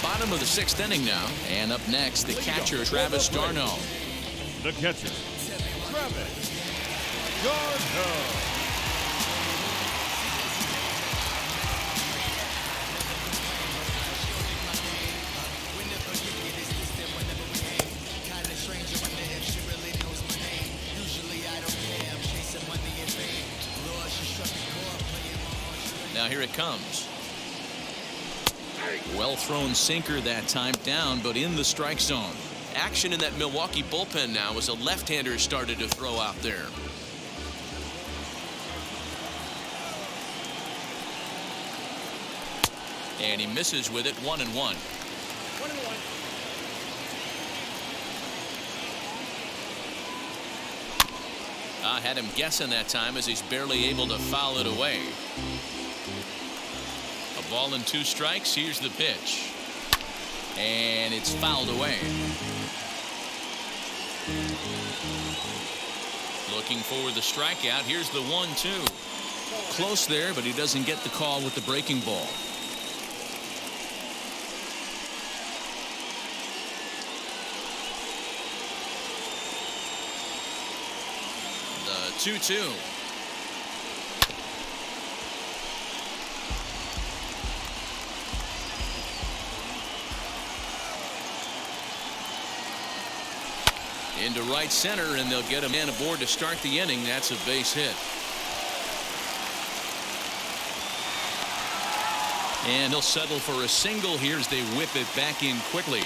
Bottom of the 6th inning now. And up next, the catcher, Travis d'Arnaud. The catcher, Travis d'Arnaud. Now here it comes. Well thrown sinker that time, down but in the strike zone. Action in that Milwaukee bullpen now as a left-hander started to throw out there. And he misses with it. 1-1. I had him guessing that time as he's barely able to foul it away. A ball and 2 strikes. Here's the pitch. And it's fouled away. Looking for the strikeout. Here's the 1-2. Close there, but he doesn't get the call with the breaking ball. 2-2. Into right center, and they'll get a man aboard to start the inning. That's a base hit. And he'll settle for a single here as they whip it back in quickly.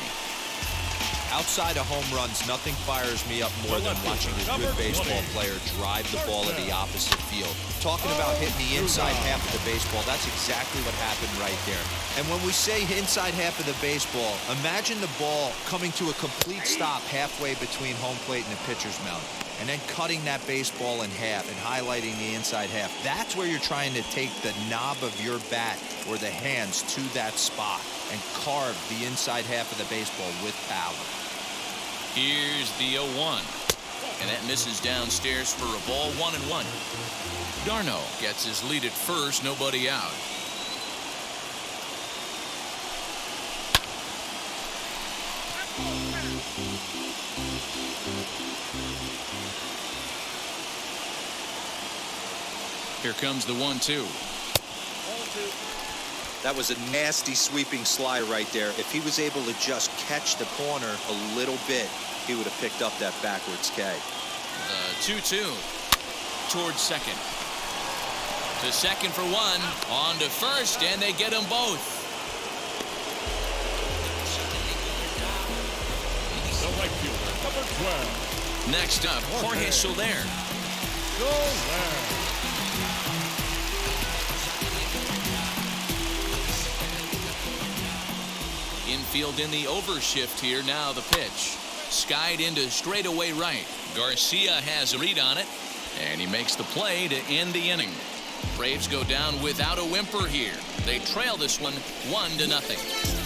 Outside of home runs, nothing fires me up more than watching a good baseball player drive the ball to the opposite field. Talking about hitting the inside half of the baseball, that's exactly what happened right there. And when we say inside half of the baseball, imagine the ball coming to a complete stop halfway between home plate and the pitcher's mound, and then cutting that baseball in half and highlighting the inside half. That's where you're trying to take the knob of your bat or the hands to that spot and carve the inside half of the baseball with power. Here's the 0-1, and that misses downstairs for a ball. 1-1. Darno gets his lead at first, nobody out. Here comes the 1-2. That was a nasty sweeping slider right there. If he was able to just catch the corner a little bit, he would have picked up that backwards K. The 2-2 towards second. To second for one. On to first, and they get them both. The right fielder, number 12. Next up, Jorge Soler. Soler. Infield in the overshift here. Now the pitch. Skied into straightaway right. Garcia has a read on it, and he makes the play to end the inning. Braves go down without a whimper here. They trail this one 1-0.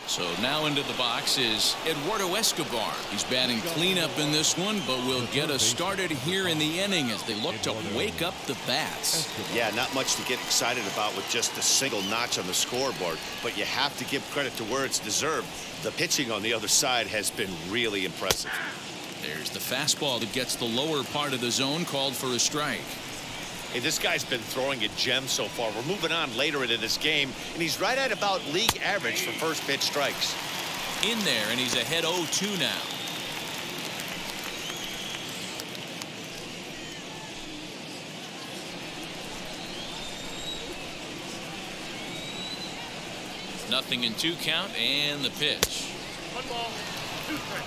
So now into the box is Eduardo Escobar. He's batting cleanup in this one, but will get us started here in the inning as they look to wake up the bats. Yeah, not much to get excited about with just a single notch on the scoreboard, but you have to give credit to where it's deserved. The pitching on the other side has been really impressive. There's the fastball that gets the lower part of the zone, called for a strike. Hey, this guy's been throwing a gem so far. We're moving on later into this game, and he's right at about league average for first pitch strikes. In there, and he's ahead 0-2 now. Nothing in 2 count, and the pitch. 1 ball, 2 strikes.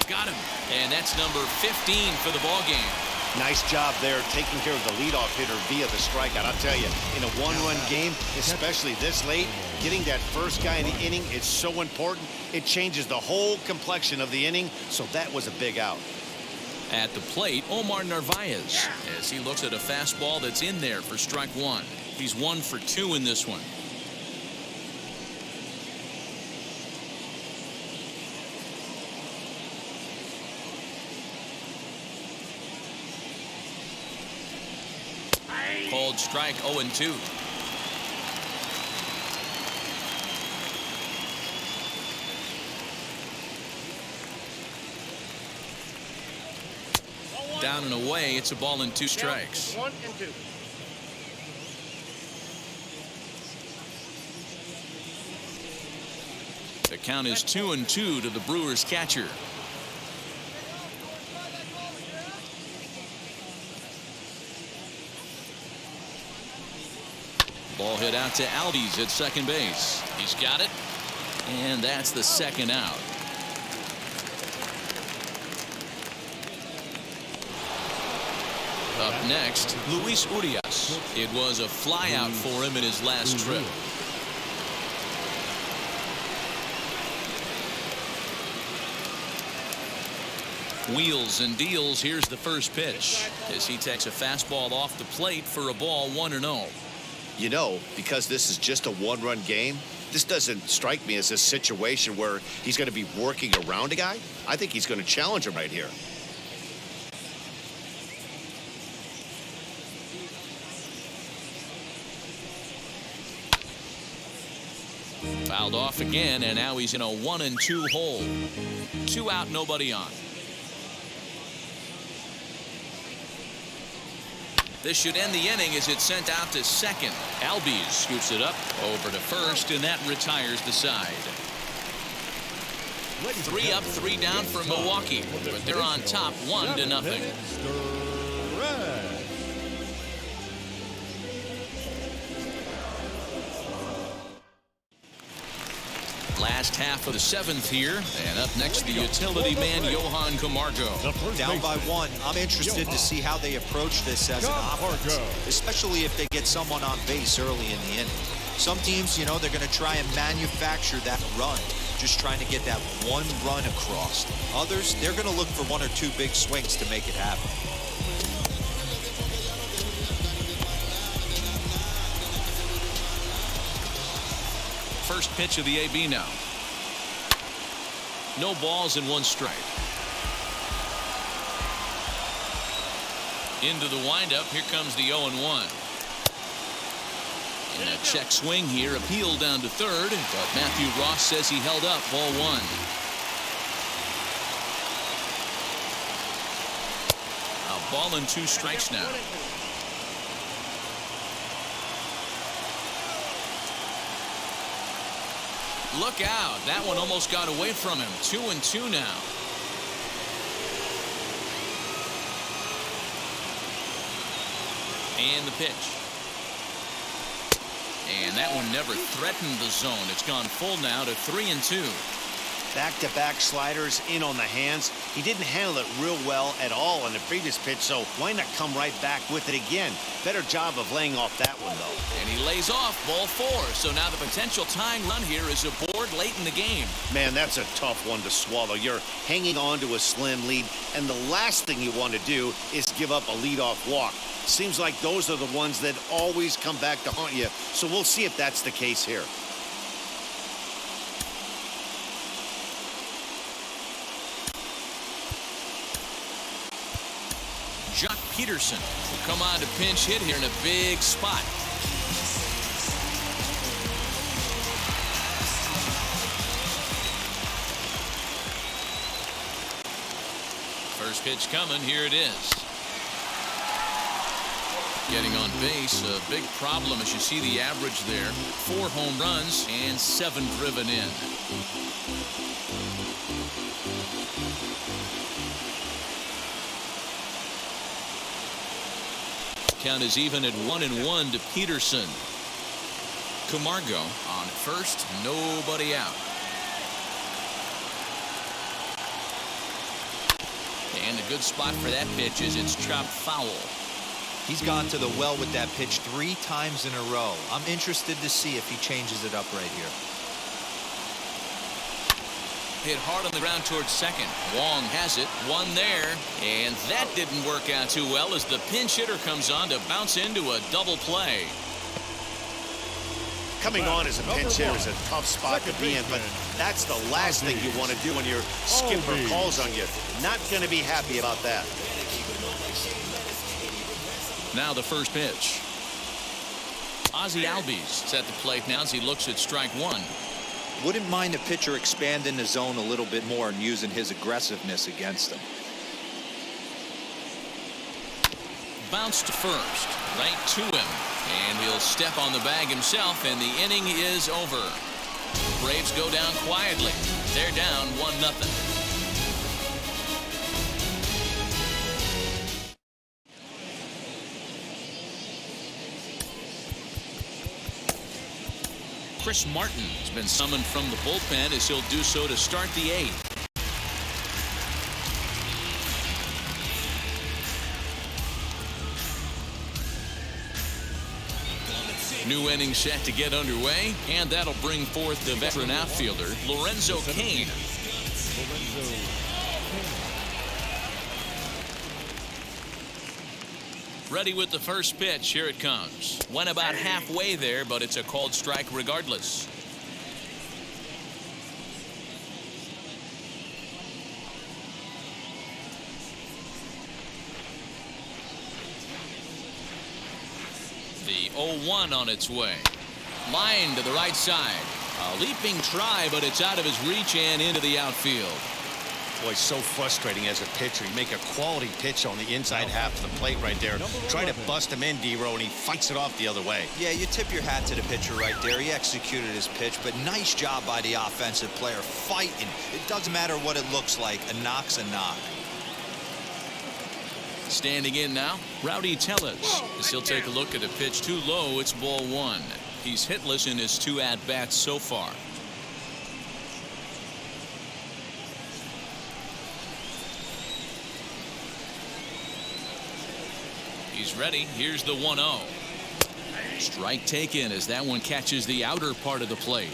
Got him, and that's number 15 for the ball game. Nice job there taking care of the leadoff hitter via the strikeout. I'll tell you, in a one-run game, especially this late, getting that first guy in the inning is so important. It changes the whole complexion of the inning, so that was a big out. At the plate, Omar Narvaez, as he looks at a fastball that's in there for strike 1. He's 1 for 2 in this one. Called strike 0-2. Down and away, it's a ball and 2 strikes. 1 and 2. The count is 2-2 to the Brewers catcher. Ball hit out to Albies at second base. He's got it, and that's the second out. Up next, Luis Urias. It was a flyout for him in his last trip. Wheels and deals. Here's the first pitch as he takes a fastball off the plate for a ball. 1-0. You know, because this is just a one-run game, this doesn't strike me as a situation where he's going to be working around a guy. I think he's going to challenge him right here. Fouled off again, and now he's in a 1-2 hole. 2 out, nobody on. This should end the inning as it's sent out to second. Albies scoops it up over to first, and that retires the side. 3 up, 3 down for Milwaukee, but they're on top 1-0. Last half of the 7th here, and up next the utility man Johan Camargo. Down by 1. I'm interested to see how they approach this as an offense, especially if they get someone on base early in the inning. Some teams, you know, they're going to try and manufacture that run, just trying to get that one run across. Others, they're going to look for 1 or 2 big swings to make it happen. First pitch of the AB now. No balls and 1 strike. Into the windup. Here comes the 0-1. And a check swing here. Appeal down to third. But Matthew Ross says he held up. Ball 1. A ball and 2 strikes now. Look out. That one almost got away from him. 2-2 now. And the pitch. And that one never threatened the zone. It's gone full now to 3-2. Back-to-back sliders in on the hands. He didn't handle it real well at all on the previous pitch, so why not come right back with it again? Better job of laying off that one, though. And he lays off ball 4. So now the potential tying run here is aboard late in the game. Man, that's a tough one to swallow. You're hanging on to a slim lead, and the last thing you want to do is give up a leadoff walk. Seems like those are the ones that always come back to haunt you, so we'll see if that's the case here. Jock Peterson will come on to pinch hit here in a big spot. First pitch coming. Here it is. Getting on base, a big problem as you see the average there. 4 home runs and 7 driven in. Count is even at 1-1 to Peterson. Camargo on first, nobody out. And a good spot for that pitch as it's chopped foul. He's gone to the well with that pitch 3 times in a row. I'm interested to see if he changes it up right here. Hit hard on the ground towards second. Wong has it. 1 there. And that didn't work out too well as the pinch hitter comes on to bounce into a double play. Coming on as a pinch hitter is a tough spot to be in, but that's the last thing you want to do when your skipper calls on you. Not going to be happy about that. Now the first pitch. Ozzie Albies is at the plate now as he looks at strike 1. Wouldn't mind a pitcher expanding the zone a little bit more and using his aggressiveness against him. Bounce to first, right to him, and he'll step on the bag himself, and the inning is over. Braves go down quietly. They're down 1-0. Chris Martin has been summoned from the bullpen as he'll do so to start the 8th. New inning set to get underway, and that'll bring forth the veteran outfielder, Lorenzo Kane. Ready with the first pitch. Here it comes. Went about halfway there, but it's a called strike regardless. The 0-1 on its way. Line to the right side. A leaping try, but it's out of his reach and into the outfield. Boy, so frustrating as a pitcher. You make a quality pitch on the inside half of the plate right there. Try to bust him in, D-Row, and he fights it off the other way. Yeah, you tip your hat to the pitcher right there. He executed his pitch, but nice job by the offensive player fighting. It doesn't matter what it looks like. A knock's a knock. Standing in now, Rowdy Tellez. As he'll take a look at a pitch too low, it's ball one. He's hitless in his 2 at-bats so far. He's ready. Here's the 1-0. Strike taken as that one catches the outer part of the plate.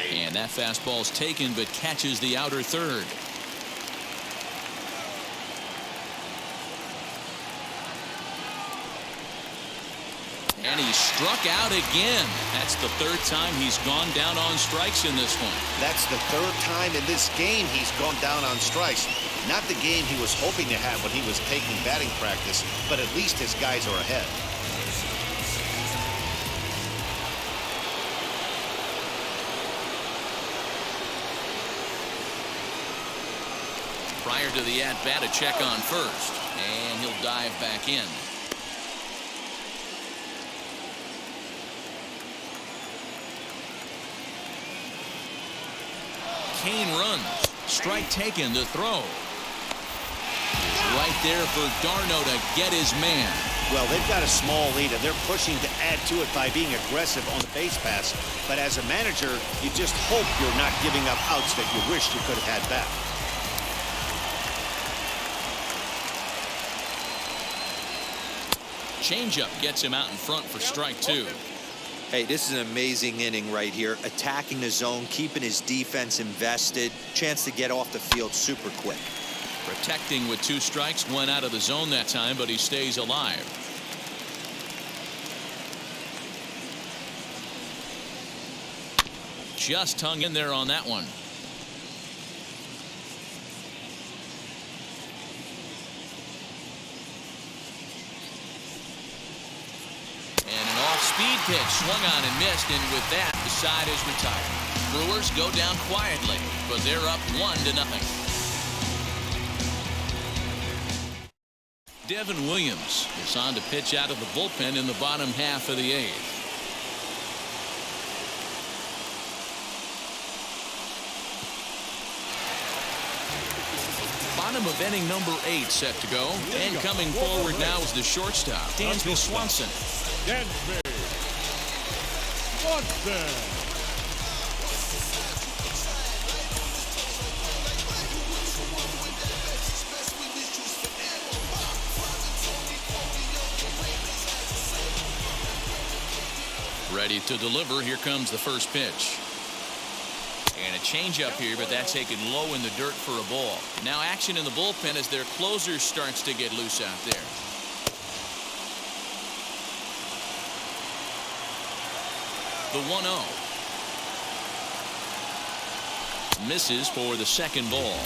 And that fastball's taken but catches the outer third. And he struck out again. That's the 3rd time he's gone down on strikes in this one. That's the 3rd time in this game he's gone down on strikes. Not the game he was hoping to have when he was taking batting practice, but at least his guys are ahead. Prior to the at-bat, a check on first, and he'll dive back in. Kane runs. Strike taken. The throw. Right there for Darno to get his man. Well, they've got a small lead, and they're pushing to add to it by being aggressive on the base pass. But as a manager, you just hope you're not giving up outs that you wish you could have had back. Changeup gets him out in front for strike 2. Hey, this is an amazing inning right here. Attacking the zone, keeping his defense invested. Chance to get off the field super quick. Protecting with 2 strikes. Went out of the zone that time, but he stays alive. Just hung in there on that one. Speed pitch swung on and missed, and with that the side is retired. Brewers go down quietly, but they're up 1-0. Devin Williams is on to pitch out of the bullpen in the bottom half of the 8th. Bottom of inning number 8 set to go, and coming forward now is the shortstop, Dansby Swanson. Dansby Swanson. Ready to deliver. Here comes the first pitch. And a changeup here, but that's taken low in the dirt for a ball. Now action in the bullpen as their closer starts to get loose out there. The 1-0. Misses for the second ball.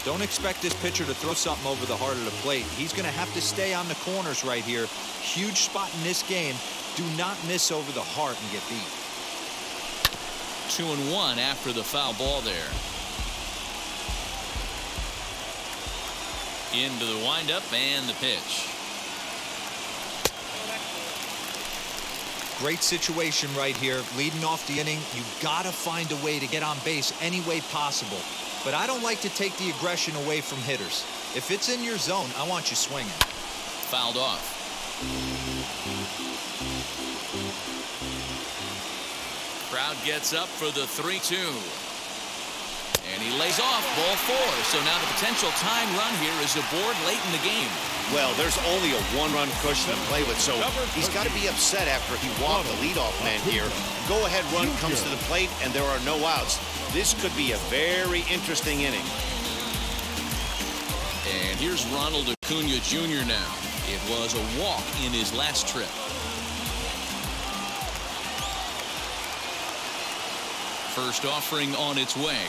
Don't expect this pitcher to throw something over the heart of the plate. He's going to have to stay on the corners right here. Huge spot in this game. Do not miss over the heart and get beat. 2-1 after the foul ball there. Into the windup and the pitch. Great situation right here. Leading off the inning, you gotta find a way to get on base any way possible. But I don't like to take the aggression away from hitters. If it's in your zone, I want you swinging. Fouled off. Crowd gets up for the 3-2. And he lays off ball 4. So now the potential tying run here is aboard late in the game. Well, there's only a one-run cushion to play with, so he's got to be upset after he walked the leadoff man here. Go-ahead run comes to the plate, and there are no outs. This could be a very interesting inning. And here's Ronald Acuna Jr. now. It was a walk in his last trip. First offering on its way.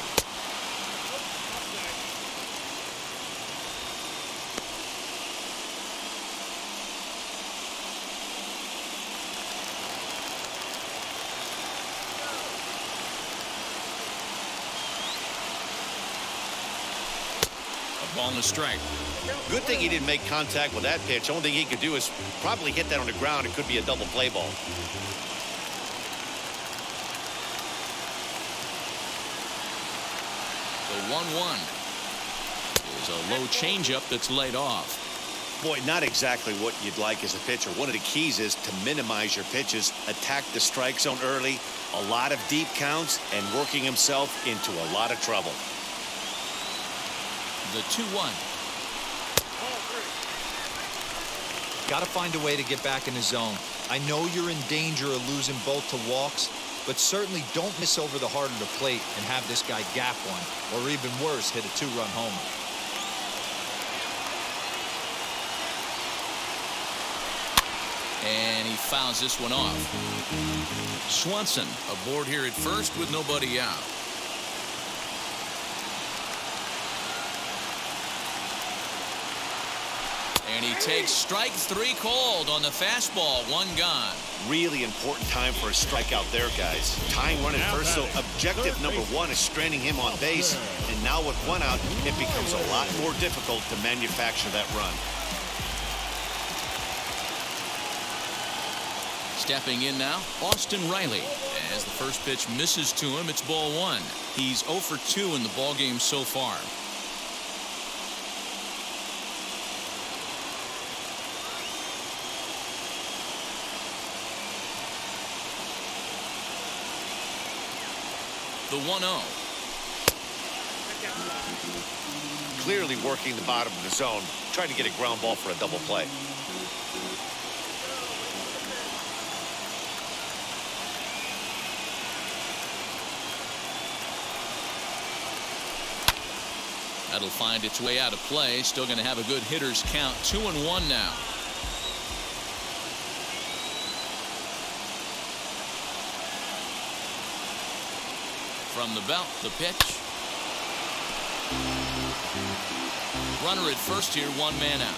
Ball and a strike. Good thing he didn't make contact with that pitch. Only thing he could do is probably hit that on the ground. It could be a double play ball. The 1-1 is a low changeup that's laid off. Boy, not exactly what you'd like as a pitcher. One of the keys is to minimize your pitches, attack the strike zone early, a lot of deep counts, and working himself into a lot of trouble. The 2-1. Got to find a way to get back in the zone. I know you're in danger of losing both to walks, but certainly don't miss over the heart of the plate and have this guy gap one, or even worse, hit a 2-run homer. And he fouls this one off. Swanson aboard here at first with nobody out. And he takes strike 3 called on the fastball. 1 gone. Really important time for a strikeout there, guys. Tying run at first, so objective number 1 is stranding him on base. And now with 1 out, it becomes a lot more difficult to manufacture that run. Stepping in now, Austin Riley. As the first pitch misses to him, it's ball 1. He's 0 for 2 in the ballgame so far. The 1-0. Clearly working the bottom of the zone, trying to get a ground ball for a double play. That'll find its way out of play. Still going to have a good hitter's count. 2-1 now. From the belt, the pitch. Runner at first here, 1 man out.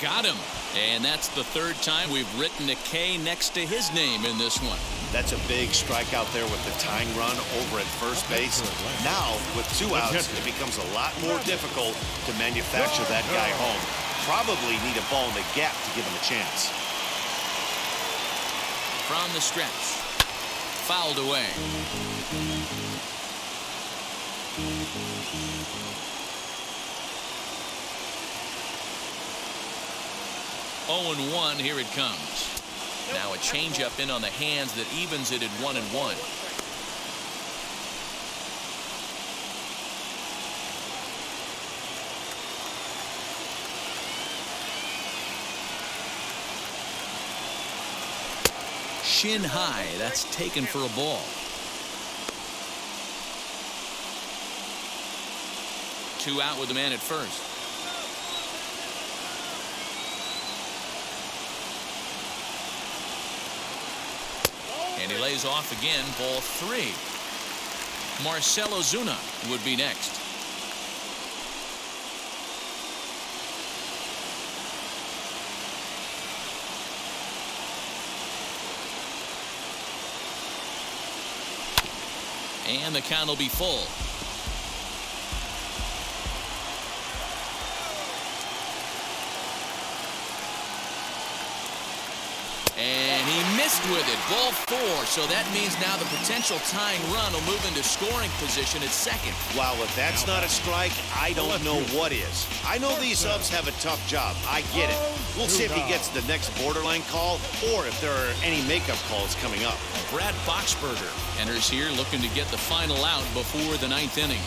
Got him. And that's the 3rd time we've written a K next to his name in this one. That's a big strikeout there with the tying run over at first base. Now, with 2 outs, it becomes a lot more difficult to manufacture that guy home. Probably need a ball in the gap to give him a chance. From the stretch. Fouled away. Oh and 1, here it comes. Now a changeup in on the hands that evens it at 1-1. Shin high, that's taken for a ball. Two out with the man at first. And he lays off again, ball 3. Marcell Ozuna would be next. And the count will be full. And he missed missed with it. Ball 4, so that means now the potential tying run will move into scoring position at second. Wow, if that's not a strike, I don't know what is. I know these subs have a tough job. I get it. We'll see if he gets the next borderline call or if there are any makeup calls coming up. Brad Boxberger enters here looking to get the final out before the 9th inning.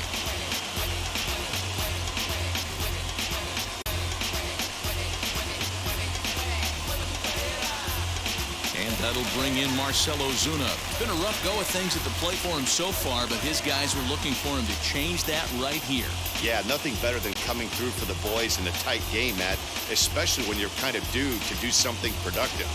And that'll bring in Marcell Ozuna. Been a rough go of things at the plate for him so far, but his guys were looking for him to change that right here. Yeah, nothing better than coming through for the boys in a tight game, Matt, especially when you're kind of due to do something productive.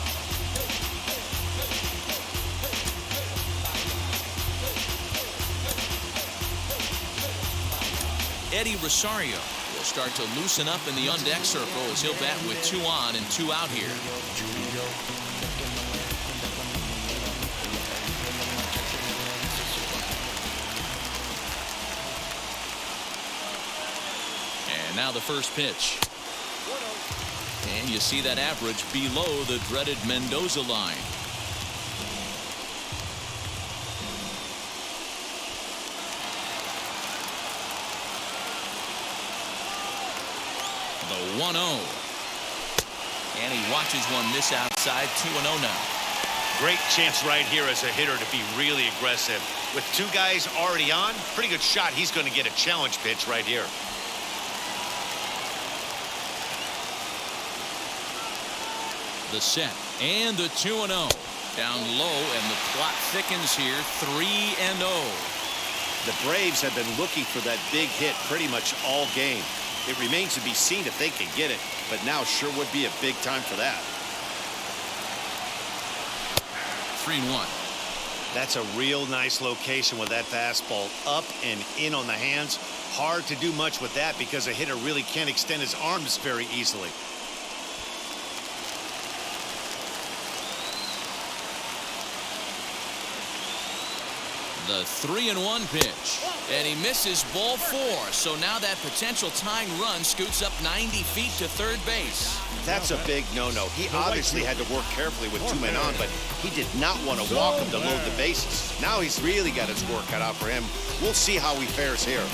Eddie Rosario will start to loosen up in the on-deck circle as he'll bat with 2 on and 2 out here. And now the first pitch. And you see that average below the dreaded Mendoza line. The 1-0. And he watches one miss outside. 2-0 now. Great chance right here as a hitter to be really aggressive. With 2 guys already on, pretty good shot. He's going to get a challenge pitch right here. The set and the 2-0 down low, and the plot thickens here. 3-0. The Braves have been looking for that big hit pretty much all game. It remains to be seen if they can get it, but now sure would be a big time for that. 3-1. That's a real nice location with that fastball up and in on the hands. Hard to do much with that because a hitter really can't extend his arms very easily. The 3-1 pitch, and he misses ball 4. So now that potential tying run scoots up 90 feet to third base. That's a big no-no. He obviously had to work carefully with 2 men on, but he did not want to walk him to load the bases. Now he's really got his work cut out for him. We'll see how he fares here.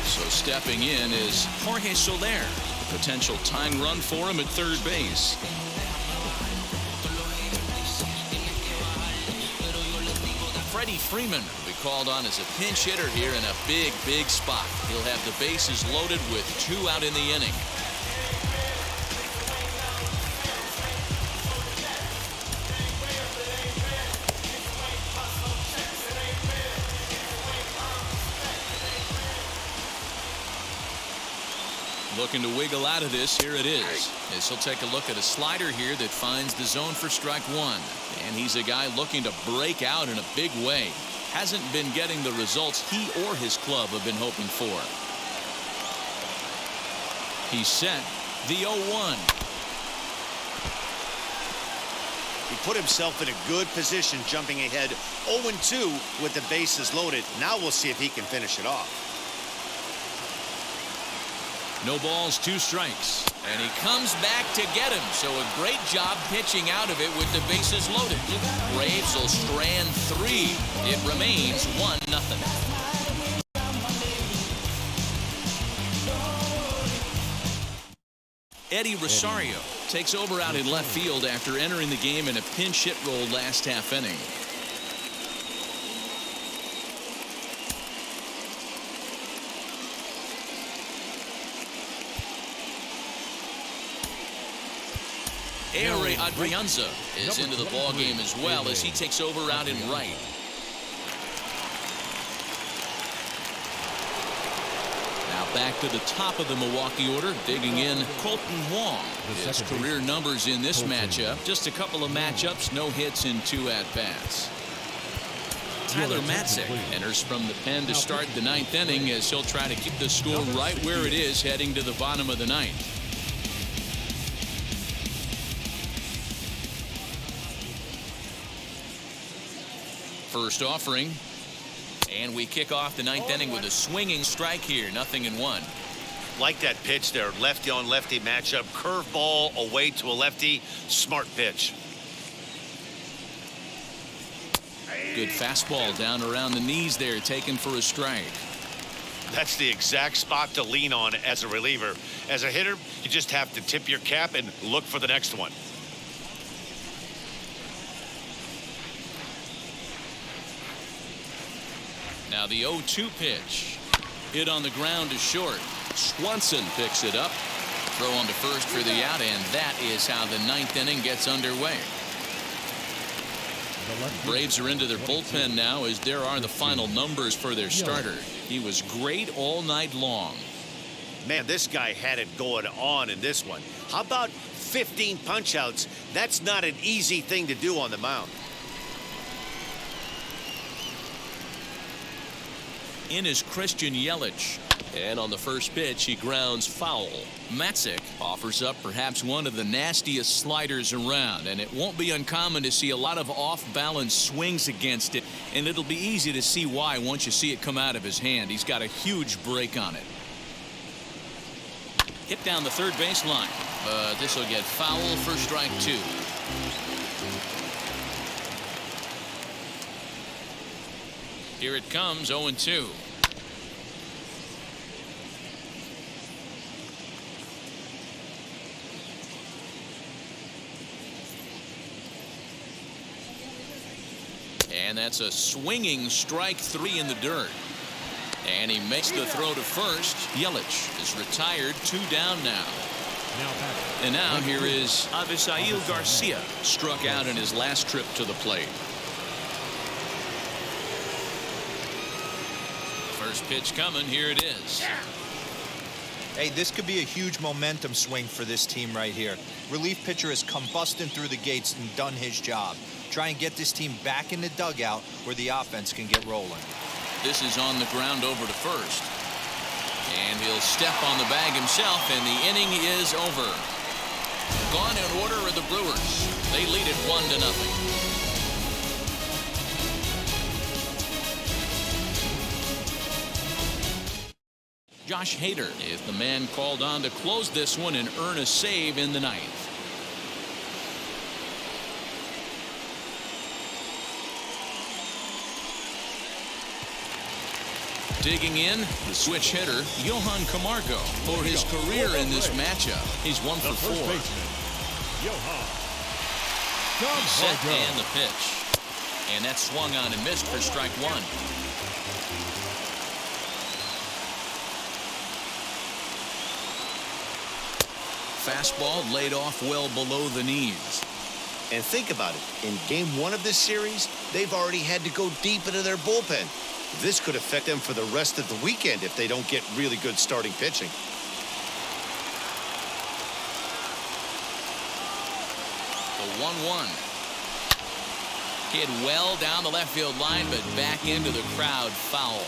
So stepping in is Jorge Soler. Potential tying run for him at third base. Freddie Freeman will be called on as a pinch hitter here in a big spot. He'll have the bases loaded with 2 out in the inning. Looking to wiggle out of this. Here it is. As he'll take a look at a slider here that finds the zone for strike 1. And he's a guy looking to break out in a big way. Hasn't been getting the results he or his club have been hoping for. He's set. The 0-1. He put himself in a good position jumping ahead 0-2 with the bases loaded. Now we'll see if he can finish it off. No balls, 2 strikes. And he comes back to get him. So a great job pitching out of it with the bases loaded. Braves will strand 3. It remains 1-0. Eddie Rosario takes over out in left field after entering the game in a pinch hit role last half inning. Ehire Adrianza is into the ball game as well as he takes over out in right. Now back to the top of the Milwaukee order, digging in Colton Wong. His career numbers in this matchup, just a couple of matchups, no hits in 2 at-bats. Tyler Matzek enters from the pen to start the 9th inning as he'll try to keep the score right where it is heading to the bottom of the 9th. First offering, and we kick off the 9th inning with a swinging strike here. 0-1. Like that pitch there, lefty on lefty matchup, curveball away to a lefty. Smart pitch. Good fastball down around the knees there, taken for a strike. That's the exact spot to lean on as a reliever. As a hitter, you just have to tip your cap and look for the next one. Now the 0-2 pitch. Hit on the ground to short. Swanson picks it up. Throw on to first for the out, and that is how the ninth inning gets underway. Braves are into their bullpen now, as there are the final numbers for their starter. He was great all night long. Man, this guy had it going on in this one. How about 15 punch-outs? That's not an easy thing to do on the mound. In is Christian Yelich. And on the first pitch, he grounds foul. Matzik offers up perhaps one of the nastiest sliders around, and it won't be uncommon to see a lot of off-balance swings against it, and it'll be easy to see why once you see it come out of his hand. He's got a huge break on it. Hit down the third baseline, but this will get foul for strike 2. Here it comes, 0-2. And that's a swinging strike 3 in the dirt. And he makes the throw to first. Yelich is retired, 2 down now. And now here is Avisail Garcia, struck out in his last trip to the plate. First pitch coming, here it is. Hey, this could be a huge momentum swing for this team right here. Relief pitcher has come busting through the gates and done his job. Try and get this team back in the dugout where the offense can get rolling. This is on the ground over to first. And he'll step on the bag himself, and the inning is over. Gone in order are the Brewers. They lead it 1-0. Josh Hader is the man called on to close this one and earn a save in the ninth. Digging in, the switch hitter, Johan Camargo, for his career in this matchup. He's 1 for 4. He's set and the pitch. And that swung on and missed for strike 1. Fastball laid off well below the knees. And think about it. In game 1 of this series, they've already had to go deep into their bullpen. This could affect them for the rest of the weekend if they don't get really good starting pitching. The 1-1. Hit well down the left field line, but back into the crowd, foul.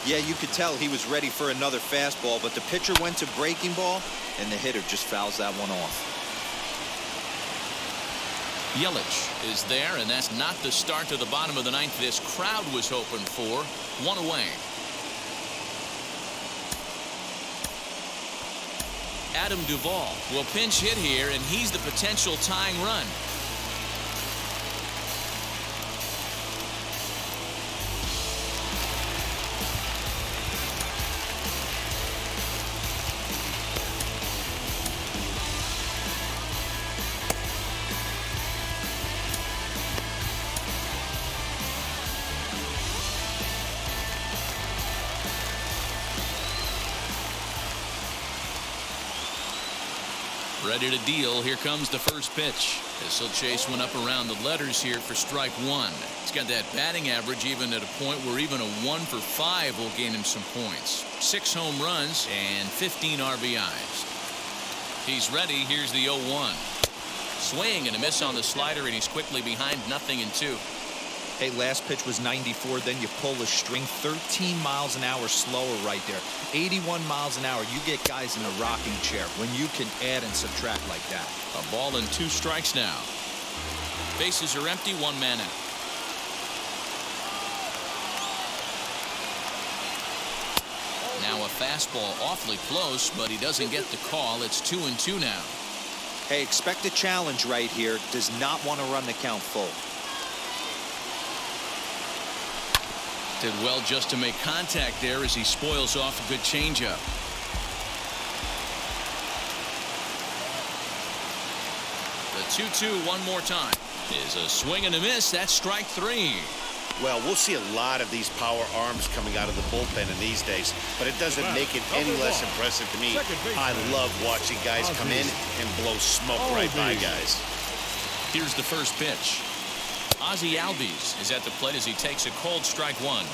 Yeah, you could tell he was ready for another fastball, but the pitcher went to breaking ball, and the hitter just fouls that one off. Yelich is there, and that's not the start to the bottom of the ninth this crowd was hoping for. 1 away. Adam Duvall will pinch hit here, and he's the potential tying run. Ready to deal. Here comes the first pitch. This will chase one up around the letters here for strike 1. He's got that batting average even at a point where even a 1 for 5 will gain him some points. 6 home runs and 15 RBIs. He's ready. Here's the 0-1. Swing and a miss on the slider, and he's quickly behind 0-2. Hey, last pitch was 94, then you pull the string 13 miles an hour slower right there. 81 miles an hour. You get guys in a rocking chair when you can add and subtract like that. A ball and 2 strikes now. Bases are empty, 1 man out. Now a fastball awfully close, but he doesn't get the call. It's 2-2 now. Hey, expect a challenge right here. Does not want to run the count full. Did well just to make contact there as he spoils off a good changeup. The 2-2 one more time is a swing and a miss. That's strike 3. Well, we'll see a lot of these power arms coming out of the bullpen in these days, but it doesn't make it any less impressive to me. I love watching guys come in and blow smoke right by guys. Here's the first pitch. Ozzie Albies is at the plate as he takes a cold strike 1.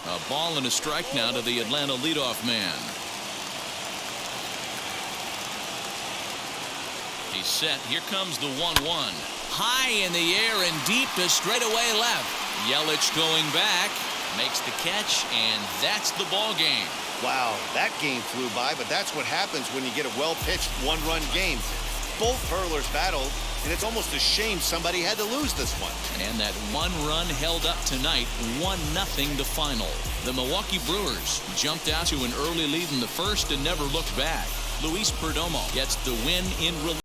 A ball and a strike now to the Atlanta leadoff man. He's set. Here comes the 1-1. High in the air and deep to straightaway left. Yelich going back, makes the catch, and that's the ball game. Wow, that game flew by, but that's what happens when you get a well-pitched one-run game. Both hurlers battled, and it's almost a shame somebody had to lose this one. And that one run held up tonight, 1-0 the final. The Milwaukee Brewers jumped out to an early lead in the first and never looked back. Luis Perdomo gets the win in relief.